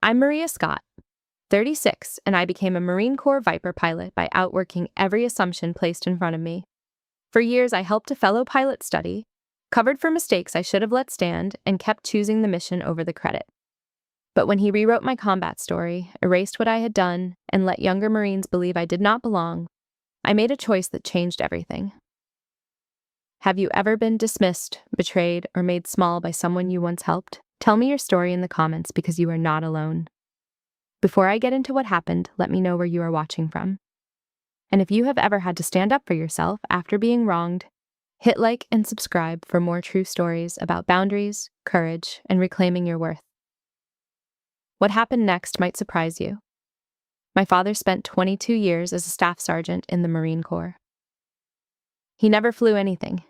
I'm Maria Scott, 36, and I became a Marine Corps Viper pilot by outworking every assumption placed in front of me. For years, I helped a fellow pilot study, covered for mistakes I should have let stand, and kept choosing the mission over the credit. But when he rewrote my combat story, erased what I had done, and let younger Marines believe I did not belong, I made a choice that changed everything. Have you ever been dismissed, betrayed, or made small by someone you once helped? Tell me your story in the comments because you are not alone. Before I get into what happened, let me know where you are watching from. And if you have ever had to stand up for yourself after being wronged, hit like and subscribe for more true stories about boundaries, courage, and reclaiming your worth. What happened next might surprise you. My father spent 22 years as a staff sergeant in the Marine Corps. He never flew anything.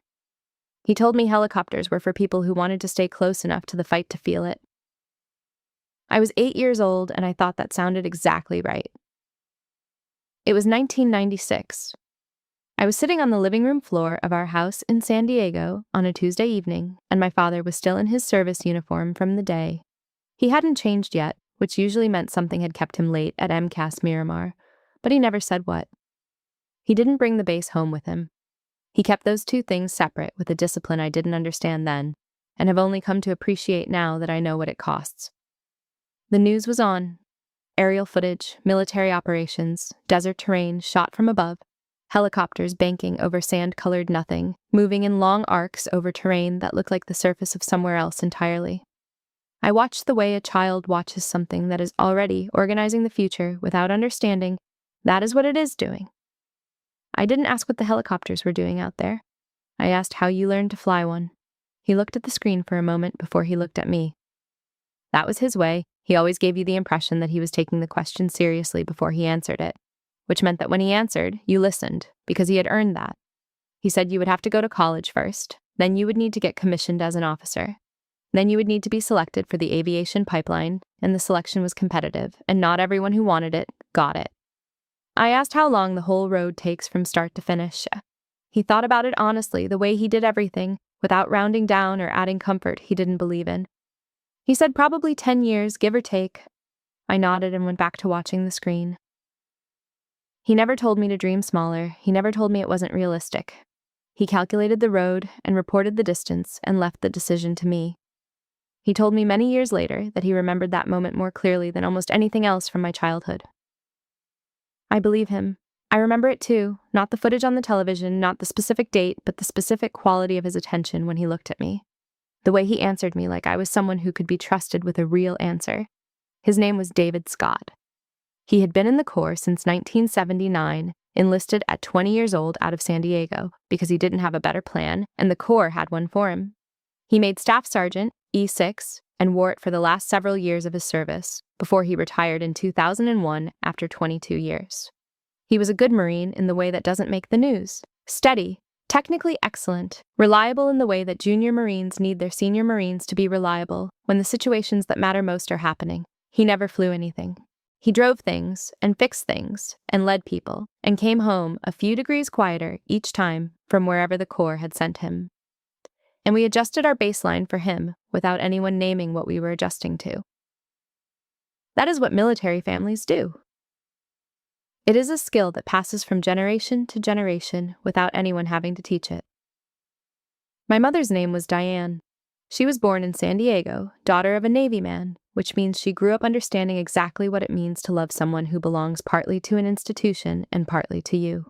He told me helicopters were for people who wanted to stay close enough to the fight to feel it. I was 8 years old, and I thought that sounded exactly right. It was 1996. I was sitting on the living room floor of our house in San Diego on a Tuesday evening, and my father was still in his service uniform from the day. He hadn't changed yet, which usually meant something had kept him late at MCAS Miramar, but he never said what. He didn't bring the base home with him. He kept those two things separate with a discipline I didn't understand then, and have only come to appreciate now that I know what it costs. The news was on. Aerial footage, military operations, desert terrain shot from above, helicopters banking over sand-colored nothing, moving in long arcs over terrain that looked like the surface of somewhere else entirely. I watched the way a child watches something that is already organizing the future without understanding that is what it is doing. I didn't ask what the helicopters were doing out there. I asked how you learned to fly one. He looked at the screen for a moment before he looked at me. That was his way. He always gave you the impression that he was taking the question seriously before he answered it, which meant that when he answered, you listened, because he had earned that. He said you would have to go to college first, then you would need to get commissioned as an officer. Then you would need to be selected for the aviation pipeline, and the selection was competitive, and not everyone who wanted it got it. I asked how long the whole road takes from start to finish. He thought about it honestly, the way he did everything, without rounding down or adding comfort he didn't believe in. He said probably 10 years, give or take. I nodded and went back to watching the screen. He never told me to dream smaller. He never told me it wasn't realistic. He calculated the road and reported the distance and left the decision to me. He told me many years later that he remembered that moment more clearly than almost anything else from my childhood. I believe him. I remember it too, not the footage on the television, not the specific date, but the specific quality of his attention when he looked at me. The way he answered me like I was someone who could be trusted with a real answer. His name was David Scott. He had been in the Corps since 1979, enlisted at 20 years old out of San Diego because he didn't have a better plan, and the Corps had one for him. He made Staff Sergeant, E6, and wore it for the last several years of his service, before he retired in 2001 after 22 years. He was a good Marine in the way that doesn't make the news. Steady, technically excellent, reliable in the way that junior Marines need their senior Marines to be reliable when the situations that matter most are happening. He never flew anything. He drove things, and fixed things, and led people, and came home a few degrees quieter each time from wherever the Corps had sent him. And we adjusted our baseline for him without anyone naming what we were adjusting to. That is what military families do. It is a skill that passes from generation to generation without anyone having to teach it. My mother's name was Diane. She was born in San Diego, daughter of a Navy man, which means she grew up understanding exactly what it means to love someone who belongs partly to an institution and partly to you.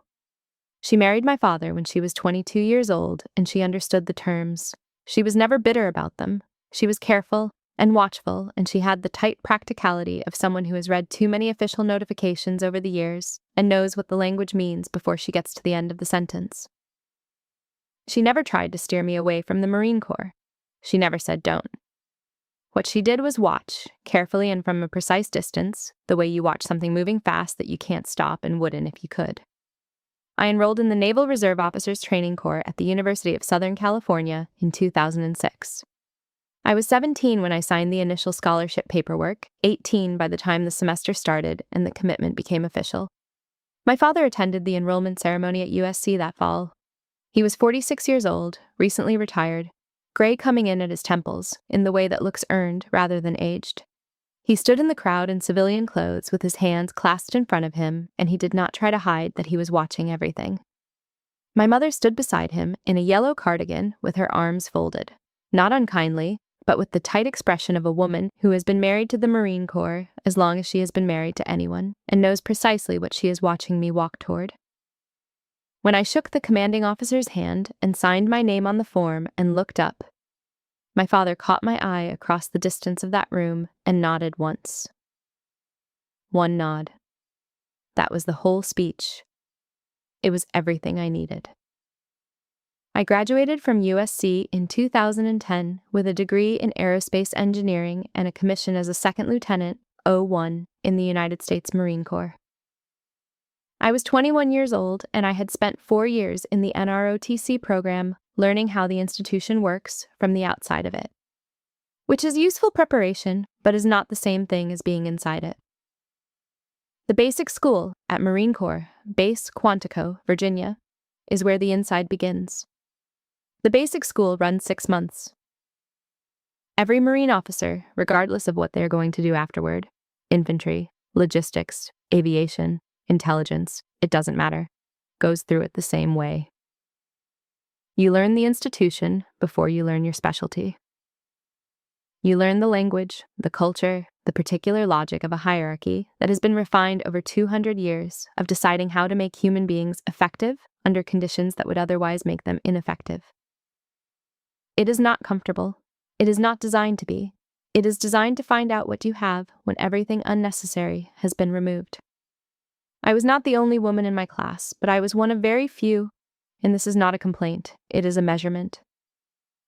She married my father when she was 22 years old, and she understood the terms. She was never bitter about them. She was careful and watchful, and she had the tight practicality of someone who has read too many official notifications over the years and knows what the language means before she gets to the end of the sentence. She never tried to steer me away from the Marine Corps. She never said don't. What she did was watch, carefully and from a precise distance, the way you watch something moving fast that you can't stop and wouldn't if you could. I enrolled in the Naval Reserve Officers Training Corps at the University of Southern California in 2006. I was 17 when I signed the initial scholarship paperwork, 18 by the time the semester started and the commitment became official. My father attended the enrollment ceremony at USC that fall. He was 46 years old, recently retired, gray coming in at his temples, in the way that looks earned rather than aged. He stood in the crowd in civilian clothes with his hands clasped in front of him, and he did not try to hide that he was watching everything. My mother stood beside him in a yellow cardigan with her arms folded, not unkindly, but with the tight expression of a woman who has been married to the Marine Corps as long as she has been married to anyone and knows precisely what she is watching me walk toward. When I shook the commanding officer's hand and signed my name on the form and looked up, my father caught my eye across the distance of that room and nodded once. One nod. That was the whole speech. It was everything I needed. I graduated from USC in 2010 with a degree in aerospace engineering and a commission as a second lieutenant, 01, in the United States Marine Corps. I was 21 years old, and I had spent 4 years in the NROTC program learning how the institution works from the outside of it, which is useful preparation, but is not the same thing as being inside it. The basic school at Marine Corps, Base Quantico, Virginia, is where the inside begins. The basic school runs 6 months. Every Marine officer, regardless of what they are going to do afterward, infantry, logistics, aviation, intelligence, it doesn't matter, goes through it the same way. You learn the institution before you learn your specialty. You learn the language, the culture, the particular logic of a hierarchy that has been refined over 200 years of deciding how to make human beings effective under conditions that would otherwise make them ineffective. It is not comfortable. It is not designed to be. It is designed to find out what you have when everything unnecessary has been removed. I was not the only woman in my class, but I was one of very few, and this is not a complaint, it is a measurement.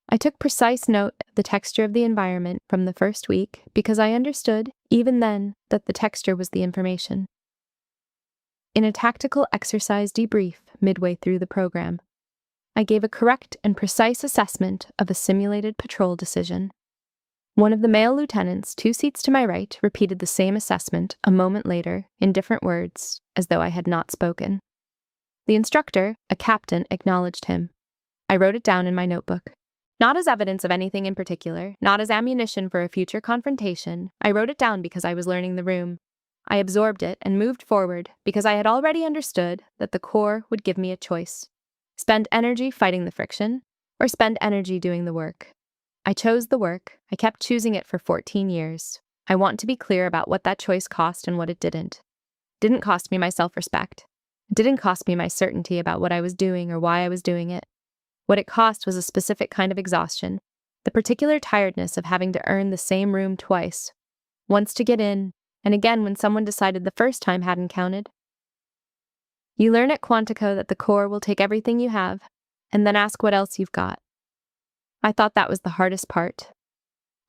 I took precise note of the texture of the environment from the first week because I understood, even then, that the texture was the information. In a tactical exercise debrief midway through the program, I gave a correct and precise assessment of a simulated patrol decision. One of the male lieutenants 2 seats to my right repeated the same assessment a moment later in different words, as though I had not spoken. The instructor, a captain, acknowledged him. I wrote it down in my notebook. Not as evidence of anything in particular, not as ammunition for a future confrontation. I wrote it down because I was learning the room. I absorbed it and moved forward because I had already understood that the Corps would give me a choice. Spend energy fighting the friction, or spend energy doing the work. I chose the work. I kept choosing it for 14 years. I want to be clear about what that choice cost and what it didn't. It didn't cost me my self-respect. It didn't cost me my certainty about what I was doing or why I was doing it. What it cost was a specific kind of exhaustion, the particular tiredness of having to earn the same room twice, once to get in, and again when someone decided the first time hadn't counted. You learn at Quantico that the Corps will take everything you have, and then ask what else you've got. I thought that was the hardest part.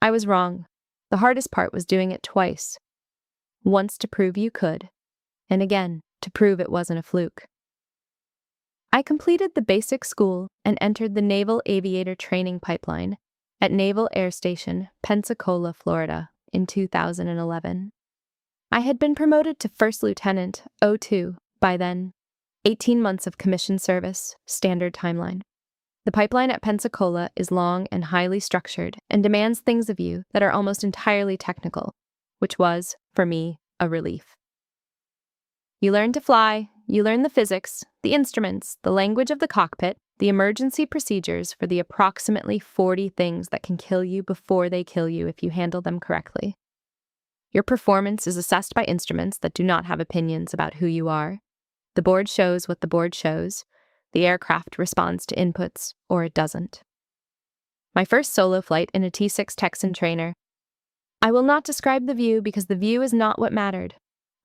I was wrong. The hardest part was doing it twice. Once to prove you could, and again to prove it wasn't a fluke. I completed the basic school and entered the Naval Aviator Training Pipeline at Naval Air Station, Pensacola, Florida, in 2011. I had been promoted to First Lieutenant, 02, by then. 18 months of commission service, standard timeline. The pipeline at Pensacola is long and highly structured and demands things of you that are almost entirely technical, which was, for me, a relief. You learn to fly, you learn the physics, the instruments, the language of the cockpit, the emergency procedures for the approximately 40 things that can kill you before they kill you if you handle them correctly. Your performance is assessed by instruments that do not have opinions about who you are. The board shows what the board shows. The aircraft responds to inputs, or it doesn't. My first solo flight in a T-6 Texan trainer. I will not describe the view because the view is not what mattered.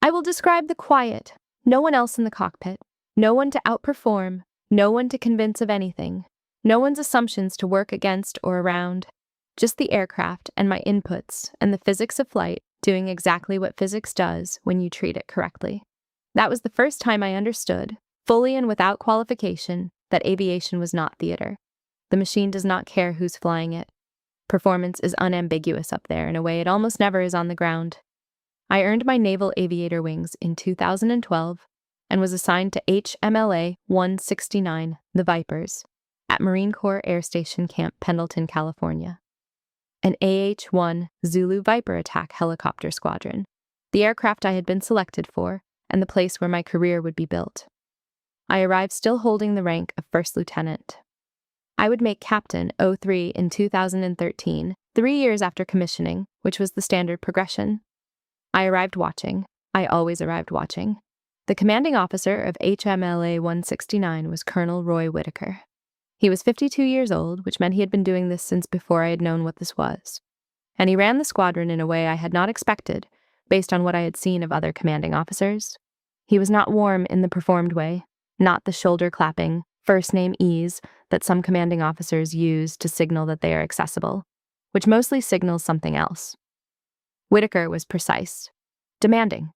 I will describe the quiet. No one else in the cockpit. No one to outperform. No one to convince of anything. No one's assumptions to work against or around. Just the aircraft and my inputs and the physics of flight doing exactly what physics does when you treat it correctly. That was the first time I understood, fully and without qualification, that aviation was not theater. The machine does not care who's flying it. Performance is unambiguous up there in a way it almost never is on the ground. I earned my Naval Aviator wings in 2012 and was assigned to HMLA 169, the Vipers, at Marine Corps Air Station Camp Pendleton, California. an AH-1 Zulu Viper attack helicopter squadron, the aircraft I had been selected for, and the place where my career would be built. I arrived still holding the rank of first lieutenant. I would make Captain 03 in 2013, 3 years after commissioning, which was the standard progression. I arrived watching. I always arrived watching. The commanding officer of HMLA 169 was Colonel Roy Whitaker. He was 52 years old, which meant he had been doing this since before I had known what this was. And he ran the squadron in a way I had not expected, based on what I had seen of other commanding officers. He was not warm in the performed way, not the shoulder-clapping, first-name ease that some commanding officers use to signal that they are accessible, which mostly signals something else. Whitaker was precise, demanding,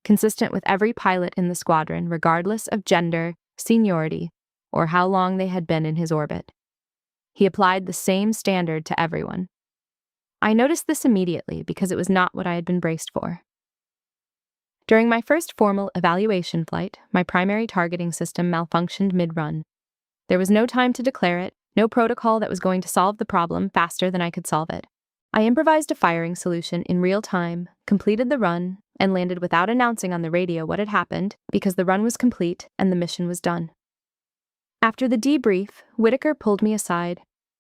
consistent with every pilot in the squadron, regardless of gender, seniority, or how long they had been in his orbit. He applied the same standard to everyone. I noticed this immediately because it was not what I had been braced for. During my first formal evaluation flight, my primary targeting system malfunctioned mid-run. There was no time to declare it, no protocol that was going to solve the problem faster than I could solve it. I improvised a firing solution in real time, completed the run, and landed without announcing on the radio what had happened because the run was complete and the mission was done. After the debrief, Whitaker pulled me aside.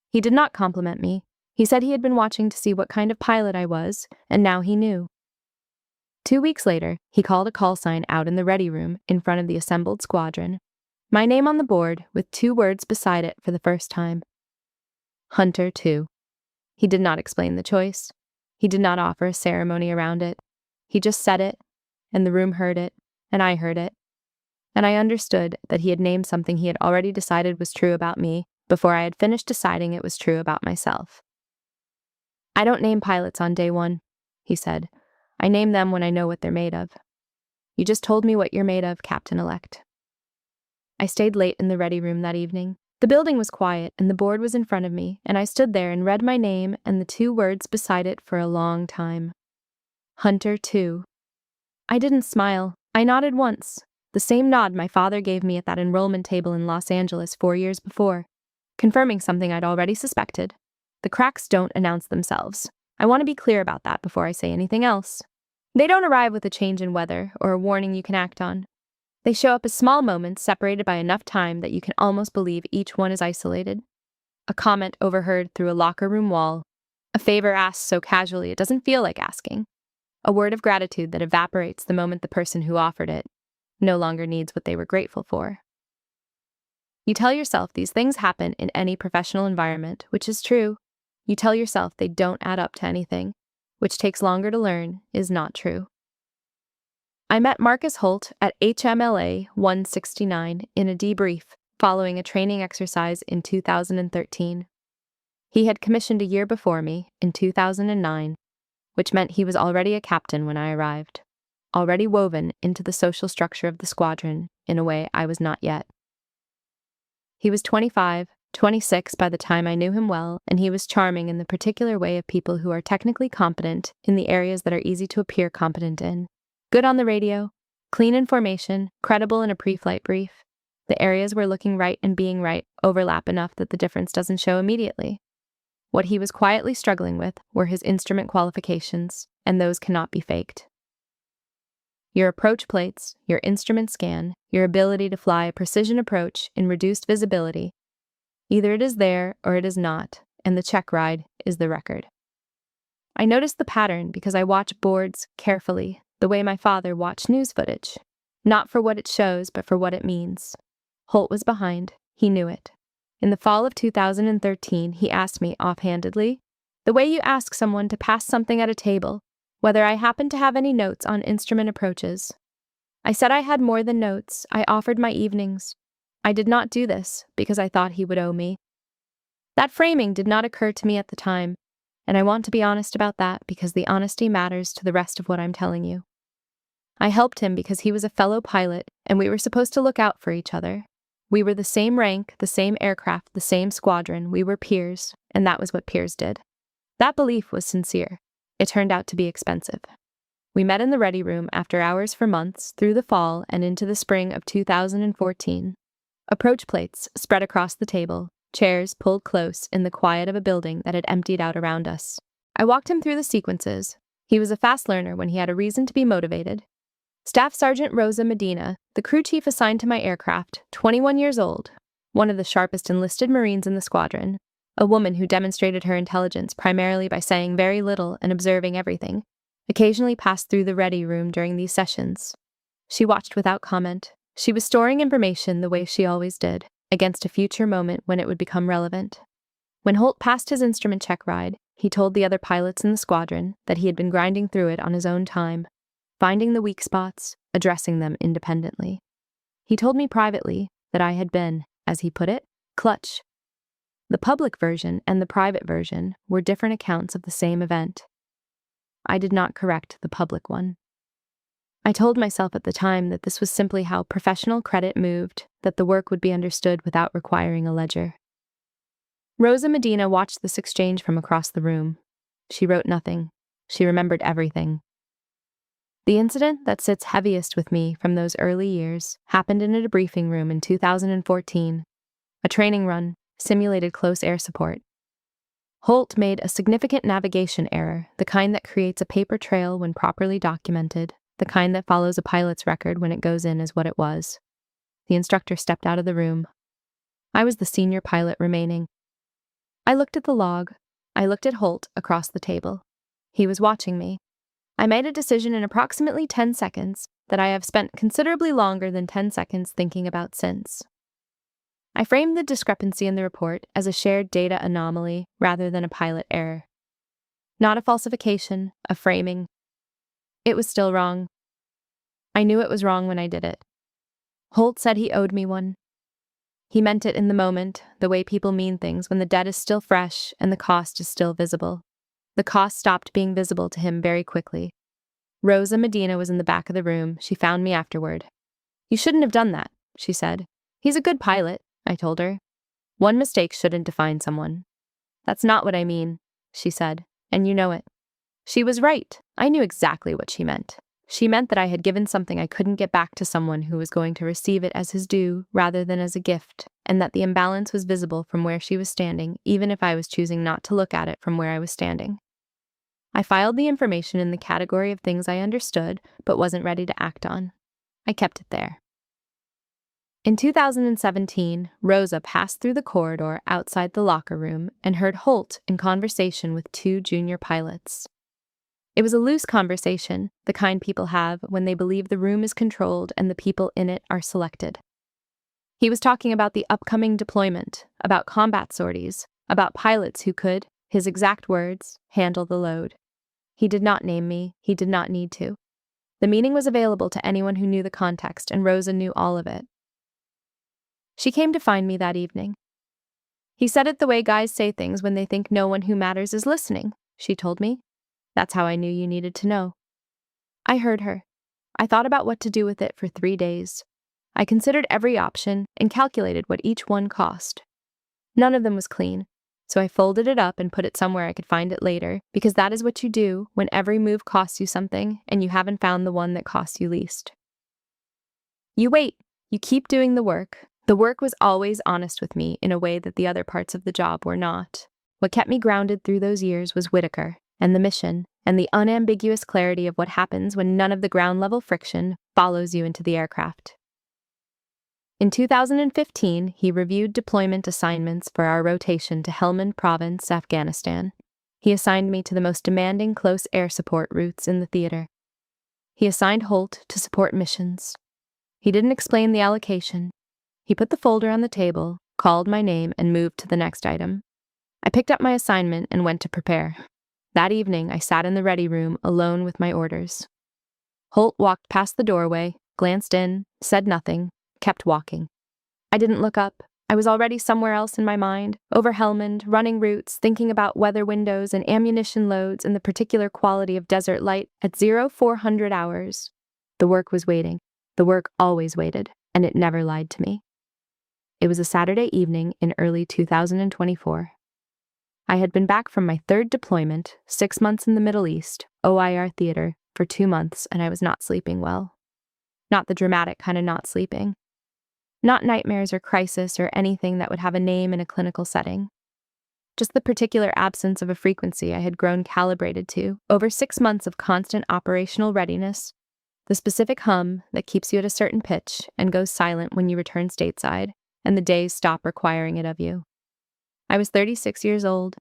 He did not compliment me. He said he had been watching to see what kind of pilot I was, and now he knew. 2 weeks later, he called a call sign out in the ready room in front of the assembled squadron. My name on the board with 2 words beside it for the first time. Hunter 2. He did not explain the choice. He did not offer a ceremony around it. He just said it, and the room heard it, and I heard it. And I understood that he had named something he had already decided was true about me before I had finished deciding it was true about myself. I don't name pilots on day 1, he said. I name them when I know what they're made of. You just told me what you're made of, Captain-elect. I stayed late in the ready room that evening. The building was quiet, and the board was in front of me, and I stood there and read my name and the 2 words beside it for a long time. Hunter 2. I didn't smile. I nodded once, the same nod my father gave me at that enrollment table in Los Angeles 4 years before, confirming something I'd already suspected. The cracks don't announce themselves. I want to be clear about that before I say anything else. They don't arrive with a change in weather or a warning you can act on. They show up as small moments separated by enough time that you can almost believe each one is isolated. A comment overheard through a locker room wall. A favor asked so casually it doesn't feel like asking. A word of gratitude that evaporates the moment the person who offered it no longer needs what they were grateful for. You tell yourself these things happen in any professional environment, which is true. You tell yourself they don't add up to anything, which takes longer to learn is not true. I met Marcus Holt at HMLA 169 in a debrief following a training exercise in 2013. He had commissioned a year before me, in 2009, which meant he was already a captain when I arrived, already woven into the social structure of the squadron in a way I was not yet. He was 25, 26 by the time I knew him well, and he was charming in the particular way of people who are technically competent in the areas that are easy to appear competent in. Good on the radio, clean in formation, credible in a pre-flight brief. The areas where looking right and being right overlap enough that the difference doesn't show immediately. What he was quietly struggling with were his instrument qualifications, and those cannot be faked. Your approach plates, your instrument scan, your ability to fly a precision approach in reduced visibility. Either it is there or it is not, and the check ride is the record. I noticed the pattern because I watch boards carefully, the way my father watched news footage. Not for what it shows, but for what it means. Holt was behind. He knew it. In the fall of 2013, he asked me offhandedly, the way you ask someone to pass something at a table, whether I happened to have any notes on instrument approaches. I said I had more than notes. I offered my evenings. I did not do this because I thought he would owe me. That framing did not occur to me at the time, and I want to be honest about that because the honesty matters to the rest of what I'm telling you. I helped him because he was a fellow pilot, and we were supposed to look out for each other. We were the same rank, the same aircraft, the same squadron. We were peers, and that was what peers did. That belief was sincere. It turned out to be expensive. We met in the ready room after hours for months, through the fall and into the spring of 2014. Approach plates spread across the table, chairs pulled close in the quiet of a building that had emptied out around us. I walked him through the sequences. He was a fast learner when he had a reason to be motivated. Staff Sergeant Rosa Medina, the crew chief assigned to my aircraft, 21 years old, one of the sharpest enlisted Marines in the squadron, a woman who demonstrated her intelligence primarily by saying very little and observing everything, occasionally passed through the ready room during these sessions. She watched without comment. She was storing information the way she always did, against a future moment when it would become relevant. When Holt passed his instrument check ride, he told the other pilots in the squadron that he had been grinding through it on his own time, finding the weak spots, addressing them independently. He told me privately that I had been, as he put it, clutch. The public version and the private version were different accounts of the same event. I did not correct the public one. I told myself at the time that this was simply how professional credit moved, that the work would be understood without requiring a ledger. Rosa Medina watched this exchange from across the room. She wrote nothing. She remembered everything. The incident that sits heaviest with me from those early years happened in a debriefing room in 2014. A training run, simulated close air support. Holt made a significant navigation error, the kind that creates a paper trail when properly documented, the kind that follows a pilot's record when it goes in as what it was. The instructor stepped out of the room. I was the senior pilot remaining. I looked at the log. I looked at Holt across the table. He was watching me. I made a decision in approximately 10 seconds that I have spent considerably longer than 10 seconds thinking about since. I framed the discrepancy in the report as a shared data anomaly rather than a pilot error. Not a falsification, a framing. It was still wrong. I knew it was wrong when I did it. Holt said he owed me one. He meant it in the moment, the way people mean things when the debt is still fresh and the cost is still visible. The cost stopped being visible to him very quickly. Rosa Medina was in the back of the room. She found me afterward. "You shouldn't have done that," she said. "He's a good pilot," I told her. "One mistake shouldn't define someone." "That's not what I mean," she said, "and you know it." She was right. I knew exactly what she meant. She meant that I had given something I couldn't get back to someone who was going to receive it as his due rather than as a gift, and that the imbalance was visible from where she was standing, even if I was choosing not to look at it from where I was standing. I filed the information in the category of things I understood but wasn't ready to act on. I kept it there. In 2017, Rosa passed through the corridor outside the locker room and heard Holt in conversation with two junior pilots. It was a loose conversation, the kind people have when they believe the room is controlled and the people in it are selected. He was talking about the upcoming deployment, about combat sorties, about pilots who could, his exact words, handle the load. He did not name me. He did not need to. The meaning was available to anyone who knew the context, and Rosa knew all of it. She came to find me that evening. "He said it the way guys say things when they think no one who matters is listening," she told me. "That's how I knew you needed to know." I heard her. I thought about what to do with it for 3 days. I considered every option and calculated what each one cost. None of them was clean, so I folded it up and put it somewhere I could find it later, because that is what you do when every move costs you something and you haven't found the one that costs you least. You wait. You keep doing the work. The work was always honest with me in a way that the other parts of the job were not. What kept me grounded through those years was Whitaker, and the mission, and the unambiguous clarity of what happens when none of the ground-level friction follows you into the aircraft. In 2015, he reviewed deployment assignments for our rotation to Helmand Province, Afghanistan. He assigned me to the most demanding close air support routes in the theater. He assigned Holt to support missions. He didn't explain the allocation. He put the folder on the table, called my name, and moved to the next item. I picked up my assignment and went to prepare. That evening, I sat in the ready room alone with my orders. Holt walked past the doorway, glanced in, said nothing, kept walking. I didn't look up. I was already somewhere else in my mind, over Helmand, running routes, thinking about weather windows and ammunition loads and the particular quality of desert light at 0400 hours. The work was waiting. The work always waited, and it never lied to me. It was a Saturday evening in early 2024. I had been back from my third deployment, 6 months in the Middle East, OIR theater, for 2 months, and I was not sleeping well. Not the dramatic kind of not sleeping. Not nightmares or crisis or anything that would have a name in a clinical setting. just the particular absence of a frequency I had grown calibrated to over 6 months of constant operational readiness, the specific hum that keeps you at a certain pitch and goes silent when you return stateside, and the days stop requiring it of you. I was 36 years old,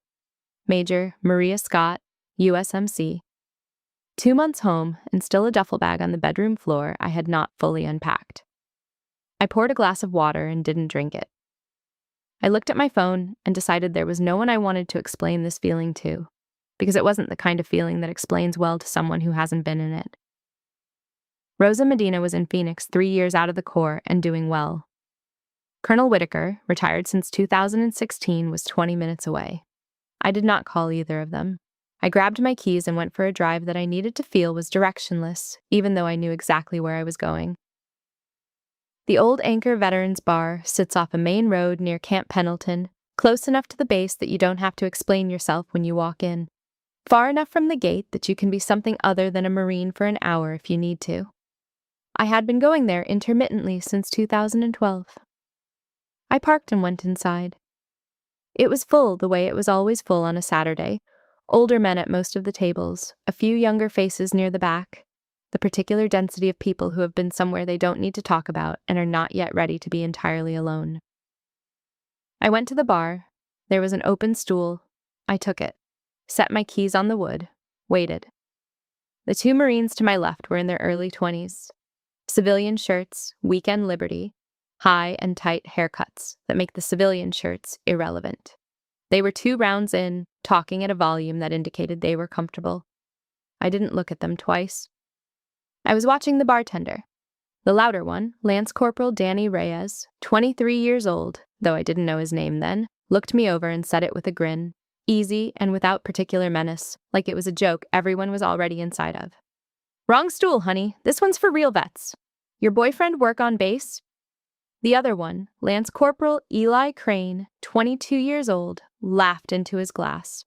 Major Maria Scott, USMC. 2 months home and still a duffel bag on the bedroom floor I had not fully unpacked. I poured a glass of water and didn't drink it. I looked at my phone and decided there was no one I wanted to explain this feeling to, because it wasn't the kind of feeling that explains well to someone who hasn't been in it. Rosa Medina was in Phoenix 3 years out of the Corps and doing well. Colonel Whitaker, retired since 2016, was 20 minutes away. I did not call either of them. I grabbed my keys and went for a drive that I needed to feel was directionless, even though I knew exactly where I was going. The Old Anchor Veterans Bar sits off a main road near Camp Pendleton, close enough to the base that you don't have to explain yourself when you walk in. Far enough from the gate that you can be something other than a Marine for an hour if you need to. I had been going there intermittently since 2012. I parked and went inside. It was full the way it was always full on a Saturday. Older men at most of the tables, a few younger faces near the back, the particular density of people who have been somewhere they don't need to talk about and are not yet ready to be entirely alone. I went to the bar. There was an open stool. I took it, set my keys on the wood, waited. The 2 Marines to my left were in their early 20s. Civilian shirts, weekend liberty, high and tight haircuts that make the civilian shirts irrelevant. They were 2 rounds in, talking at a volume that indicated they were comfortable. I didn't look at them twice. I was watching the bartender. The louder one, Lance Corporal Danny Reyes, 23 years old, though I didn't know his name then, looked me over and said it with a grin, easy and without particular menace, like it was a joke everyone was already inside of. "Wrong stool, honey. This one's for real vets. Your boyfriend work on base?" The other one, Lance Corporal Eli Crane, 22 years old, laughed into his glass.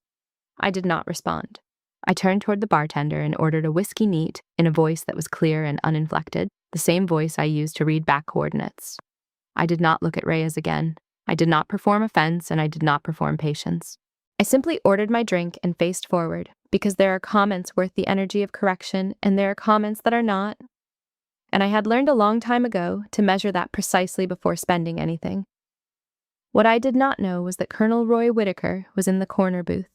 I did not respond. I turned toward the bartender and ordered a whiskey neat in a voice that was clear and uninflected, the same voice I used to read back coordinates. I did not look at Reyes again. I did not perform offense, and I did not perform patience. I simply ordered my drink and faced forward, because there are comments worth the energy of correction, and there are comments that are not. And I had learned a long time ago to measure that precisely before spending anything. What I did not know was that Colonel Roy Whitaker was in the corner booth.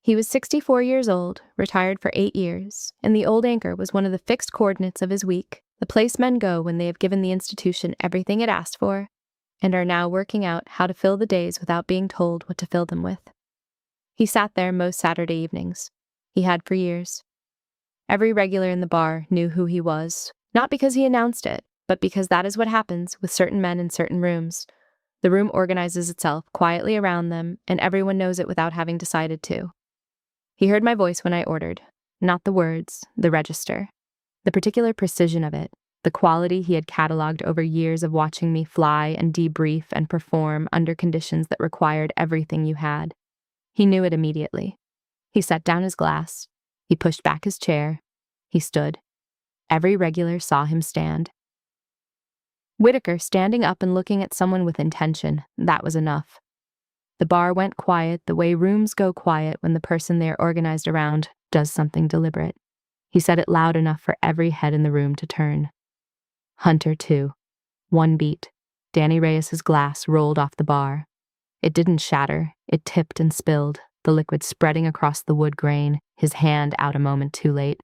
He was 64 years old, retired for 8 years, and the Old Anchor was one of the fixed coordinates of his week, the place men go when they have given the institution everything it asked for, and are now working out how to fill the days without being told what to fill them with. He sat there most Saturday evenings. He had for years. Every regular in the bar knew who he was, not because he announced it, but because that is what happens with certain men in certain rooms. The room organizes itself quietly around them, and everyone knows it without having decided to. He heard my voice when I ordered, not the words, the register. The particular precision of it, the quality he had cataloged over years of watching me fly and debrief and perform under conditions that required everything you had. He knew it immediately. He set down his glass. He pushed back his chair. He stood. Every regular saw him stand. Whitaker standing up and looking at someone with intention, that was enough. The bar went quiet the way rooms go quiet when the person they are organized around does something deliberate. He said it loud enough for every head in the room to turn. Hunter, too. One beat. Danny Reyes's glass rolled off the bar. It didn't shatter. It tipped and spilled, the liquid spreading across the wood grain, his hand out a moment too late.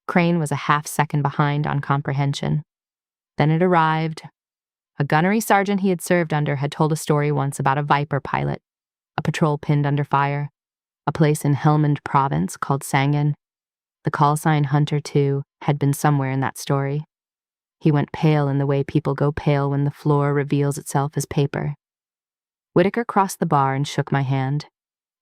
Crane was a half-second behind on comprehension. Then it arrived. A gunnery sergeant he had served under had told a story once about a Viper pilot, a patrol pinned under fire, a place in Helmand province called Sangin. The call sign Hunter 2 had been somewhere in that story. He went pale in the way people go pale when the floor reveals itself as paper. Whitaker crossed the bar and shook my hand.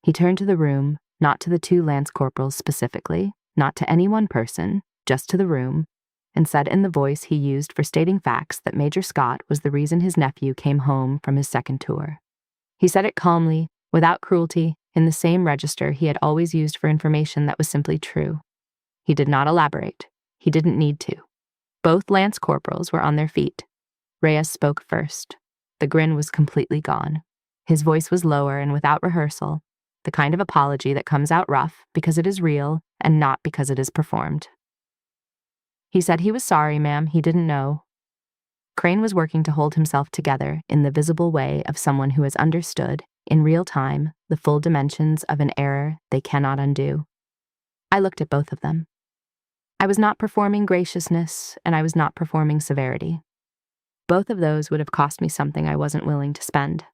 He turned to the room, not to the 2 lance corporals specifically, not to any one person, just to the room, and said in the voice he used for stating facts that Major Scott was the reason his nephew came home from his second tour. He said it calmly, without cruelty, in the same register he had always used for information that was simply true. He did not elaborate. He didn't need to. Both lance corporals were on their feet. Reyes spoke first. The grin was completely gone. His voice was lower and without rehearsal, the kind of apology that comes out rough because it is real and not because it is performed. He said he was sorry, ma'am, he didn't know. Crane was working to hold himself together in the visible way of someone who has understood, in real time, the full dimensions of an error they cannot undo. I looked at both of them. I was not performing graciousness, and I was not performing severity. Both of those would have cost me something I wasn't willing to spend.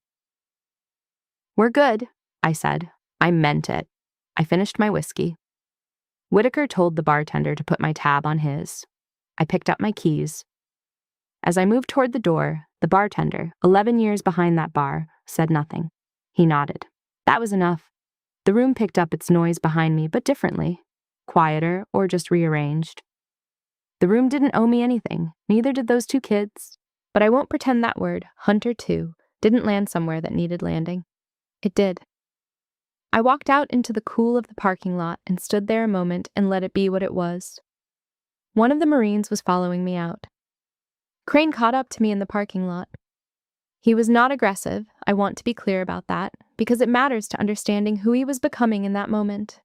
"We're good," I said. I meant it. I finished my whiskey. Whitaker told the bartender to put my tab on his. I picked up my keys. As I moved toward the door, the bartender, 11 years behind that bar, said nothing. He nodded. That was enough. The room picked up its noise behind me, but differently. Quieter or just rearranged. The room didn't owe me anything, neither did those two kids. But I won't pretend that word, Hunter 2, didn't land somewhere that needed landing. It did. I walked out into the cool of the parking lot and stood there a moment and let it be what it was. One of the Marines was following me out. Crane caught up to me in the parking lot. He was not aggressive, I want to be clear about that, because it matters to understanding who he was becoming in that moment.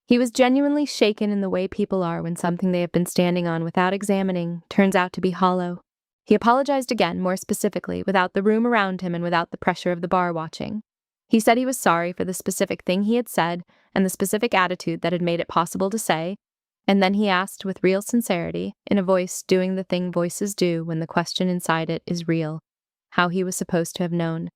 He was genuinely shaken in the way people are when something they have been standing on without examining turns out to be hollow. He apologized again, more specifically, without the room around him and without the pressure of the bar watching. He said he was sorry for the specific thing he had said and the specific attitude that had made it possible to say, and then he asked with real sincerity, in a voice doing the thing voices do when the question inside it is real, how he was supposed to have known.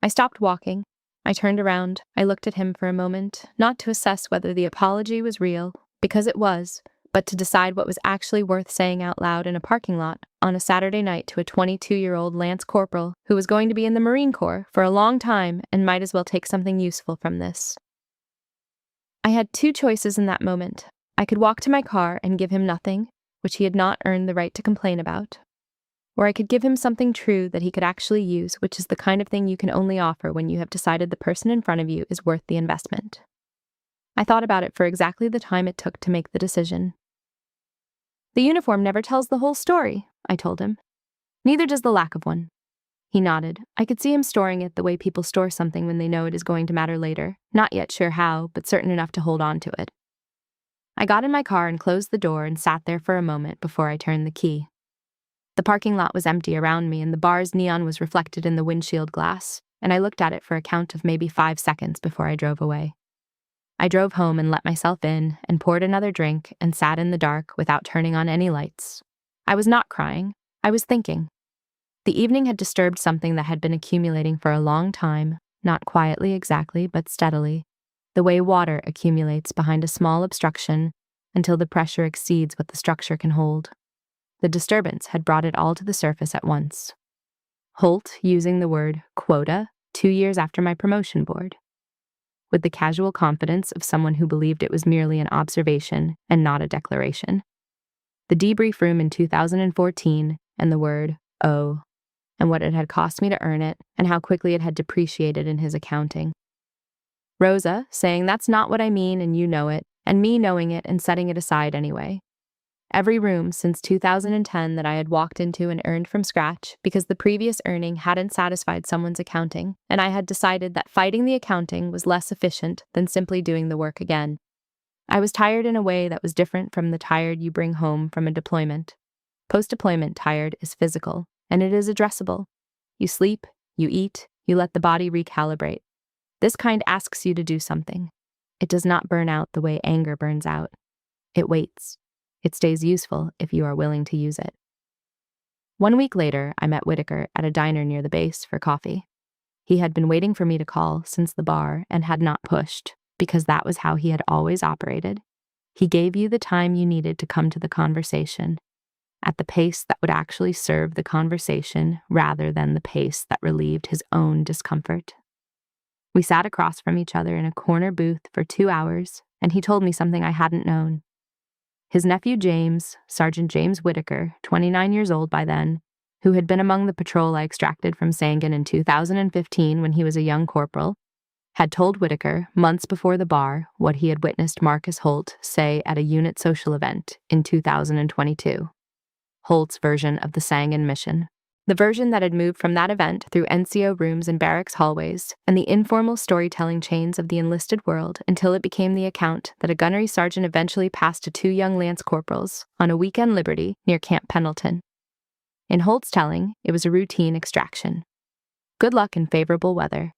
I stopped walking. I turned around. I looked at him for a moment, not to assess whether the apology was real, because it was, but to decide what was actually worth saying out loud in a parking lot on a Saturday night to a 22-year-old Lance Corporal who was going to be in the Marine Corps for a long time and might as well take something useful from this. I had two choices in that moment. I could walk to my car and give him nothing, which he had not earned the right to complain about, or I could give him something true that he could actually use, which is the kind of thing you can only offer when you have decided the person in front of you is worth the investment. I thought about it for exactly the time it took to make the decision. The uniform never tells the whole story, I told him. Neither does the lack of one. He nodded. I could see him storing it the way people store something when they know it is going to matter later, not yet sure how, but certain enough to hold on to it. I got in my car and closed the door and sat there for a moment before I turned the key. The parking lot was empty around me and the bar's neon was reflected in the windshield glass, and I looked at it for a count of maybe 5 seconds before I drove away. I drove home and let myself in and poured another drink and sat in the dark without turning on any lights. I was not crying. I was thinking. The evening had disturbed something that had been accumulating for a long time, not quietly exactly, but steadily, the way water accumulates behind a small obstruction until the pressure exceeds what the structure can hold. The disturbance had brought it all to the surface at once. Holt using the word quota 2 years after my promotion board, with the casual confidence of someone who believed it was merely an observation and not a declaration. The debrief room in 2014 and the word, oh, and what it had cost me to earn it and how quickly it had depreciated in his accounting. Rosa saying that's not what I mean and you know it, and me knowing it and setting it aside anyway. Every room since 2010 that I had walked into and earned from scratch because the previous earning hadn't satisfied someone's accounting, and I had decided that fighting the accounting was less efficient than simply doing the work again. I was tired in a way that was different from the tired you bring home from a deployment. Post-deployment tired is physical, and it is addressable. You sleep, you eat, you let the body recalibrate. This kind asks you to do something. It does not burn out the way anger burns out. It waits. It stays useful if you are willing to use it. 1 week later, I met Whitaker at a diner near the base for coffee. He had been waiting for me to call since the bar and had not pushed, because that was how he had always operated. He gave you the time you needed to come to the conversation, at the pace that would actually serve the conversation rather than the pace that relieved his own discomfort. We sat across from each other in a corner booth for 2 hours, and he told me something I hadn't known. His nephew James, Sergeant James Whitaker, 29 years old by then, who had been among the patrol I extracted from Sangin in 2015 when he was a young corporal, had told Whitaker, months before the bar, what he had witnessed Marcus Holt say at a unit social event in 2022. Holt's version of the Sangin mission. The version that had moved from that event through NCO rooms and barracks hallways and the informal storytelling chains of the enlisted world until it became the account that a gunnery sergeant eventually passed to two young lance corporals on a weekend liberty near Camp Pendleton. In Holt's telling, it was a routine extraction. Good luck in favorable weather.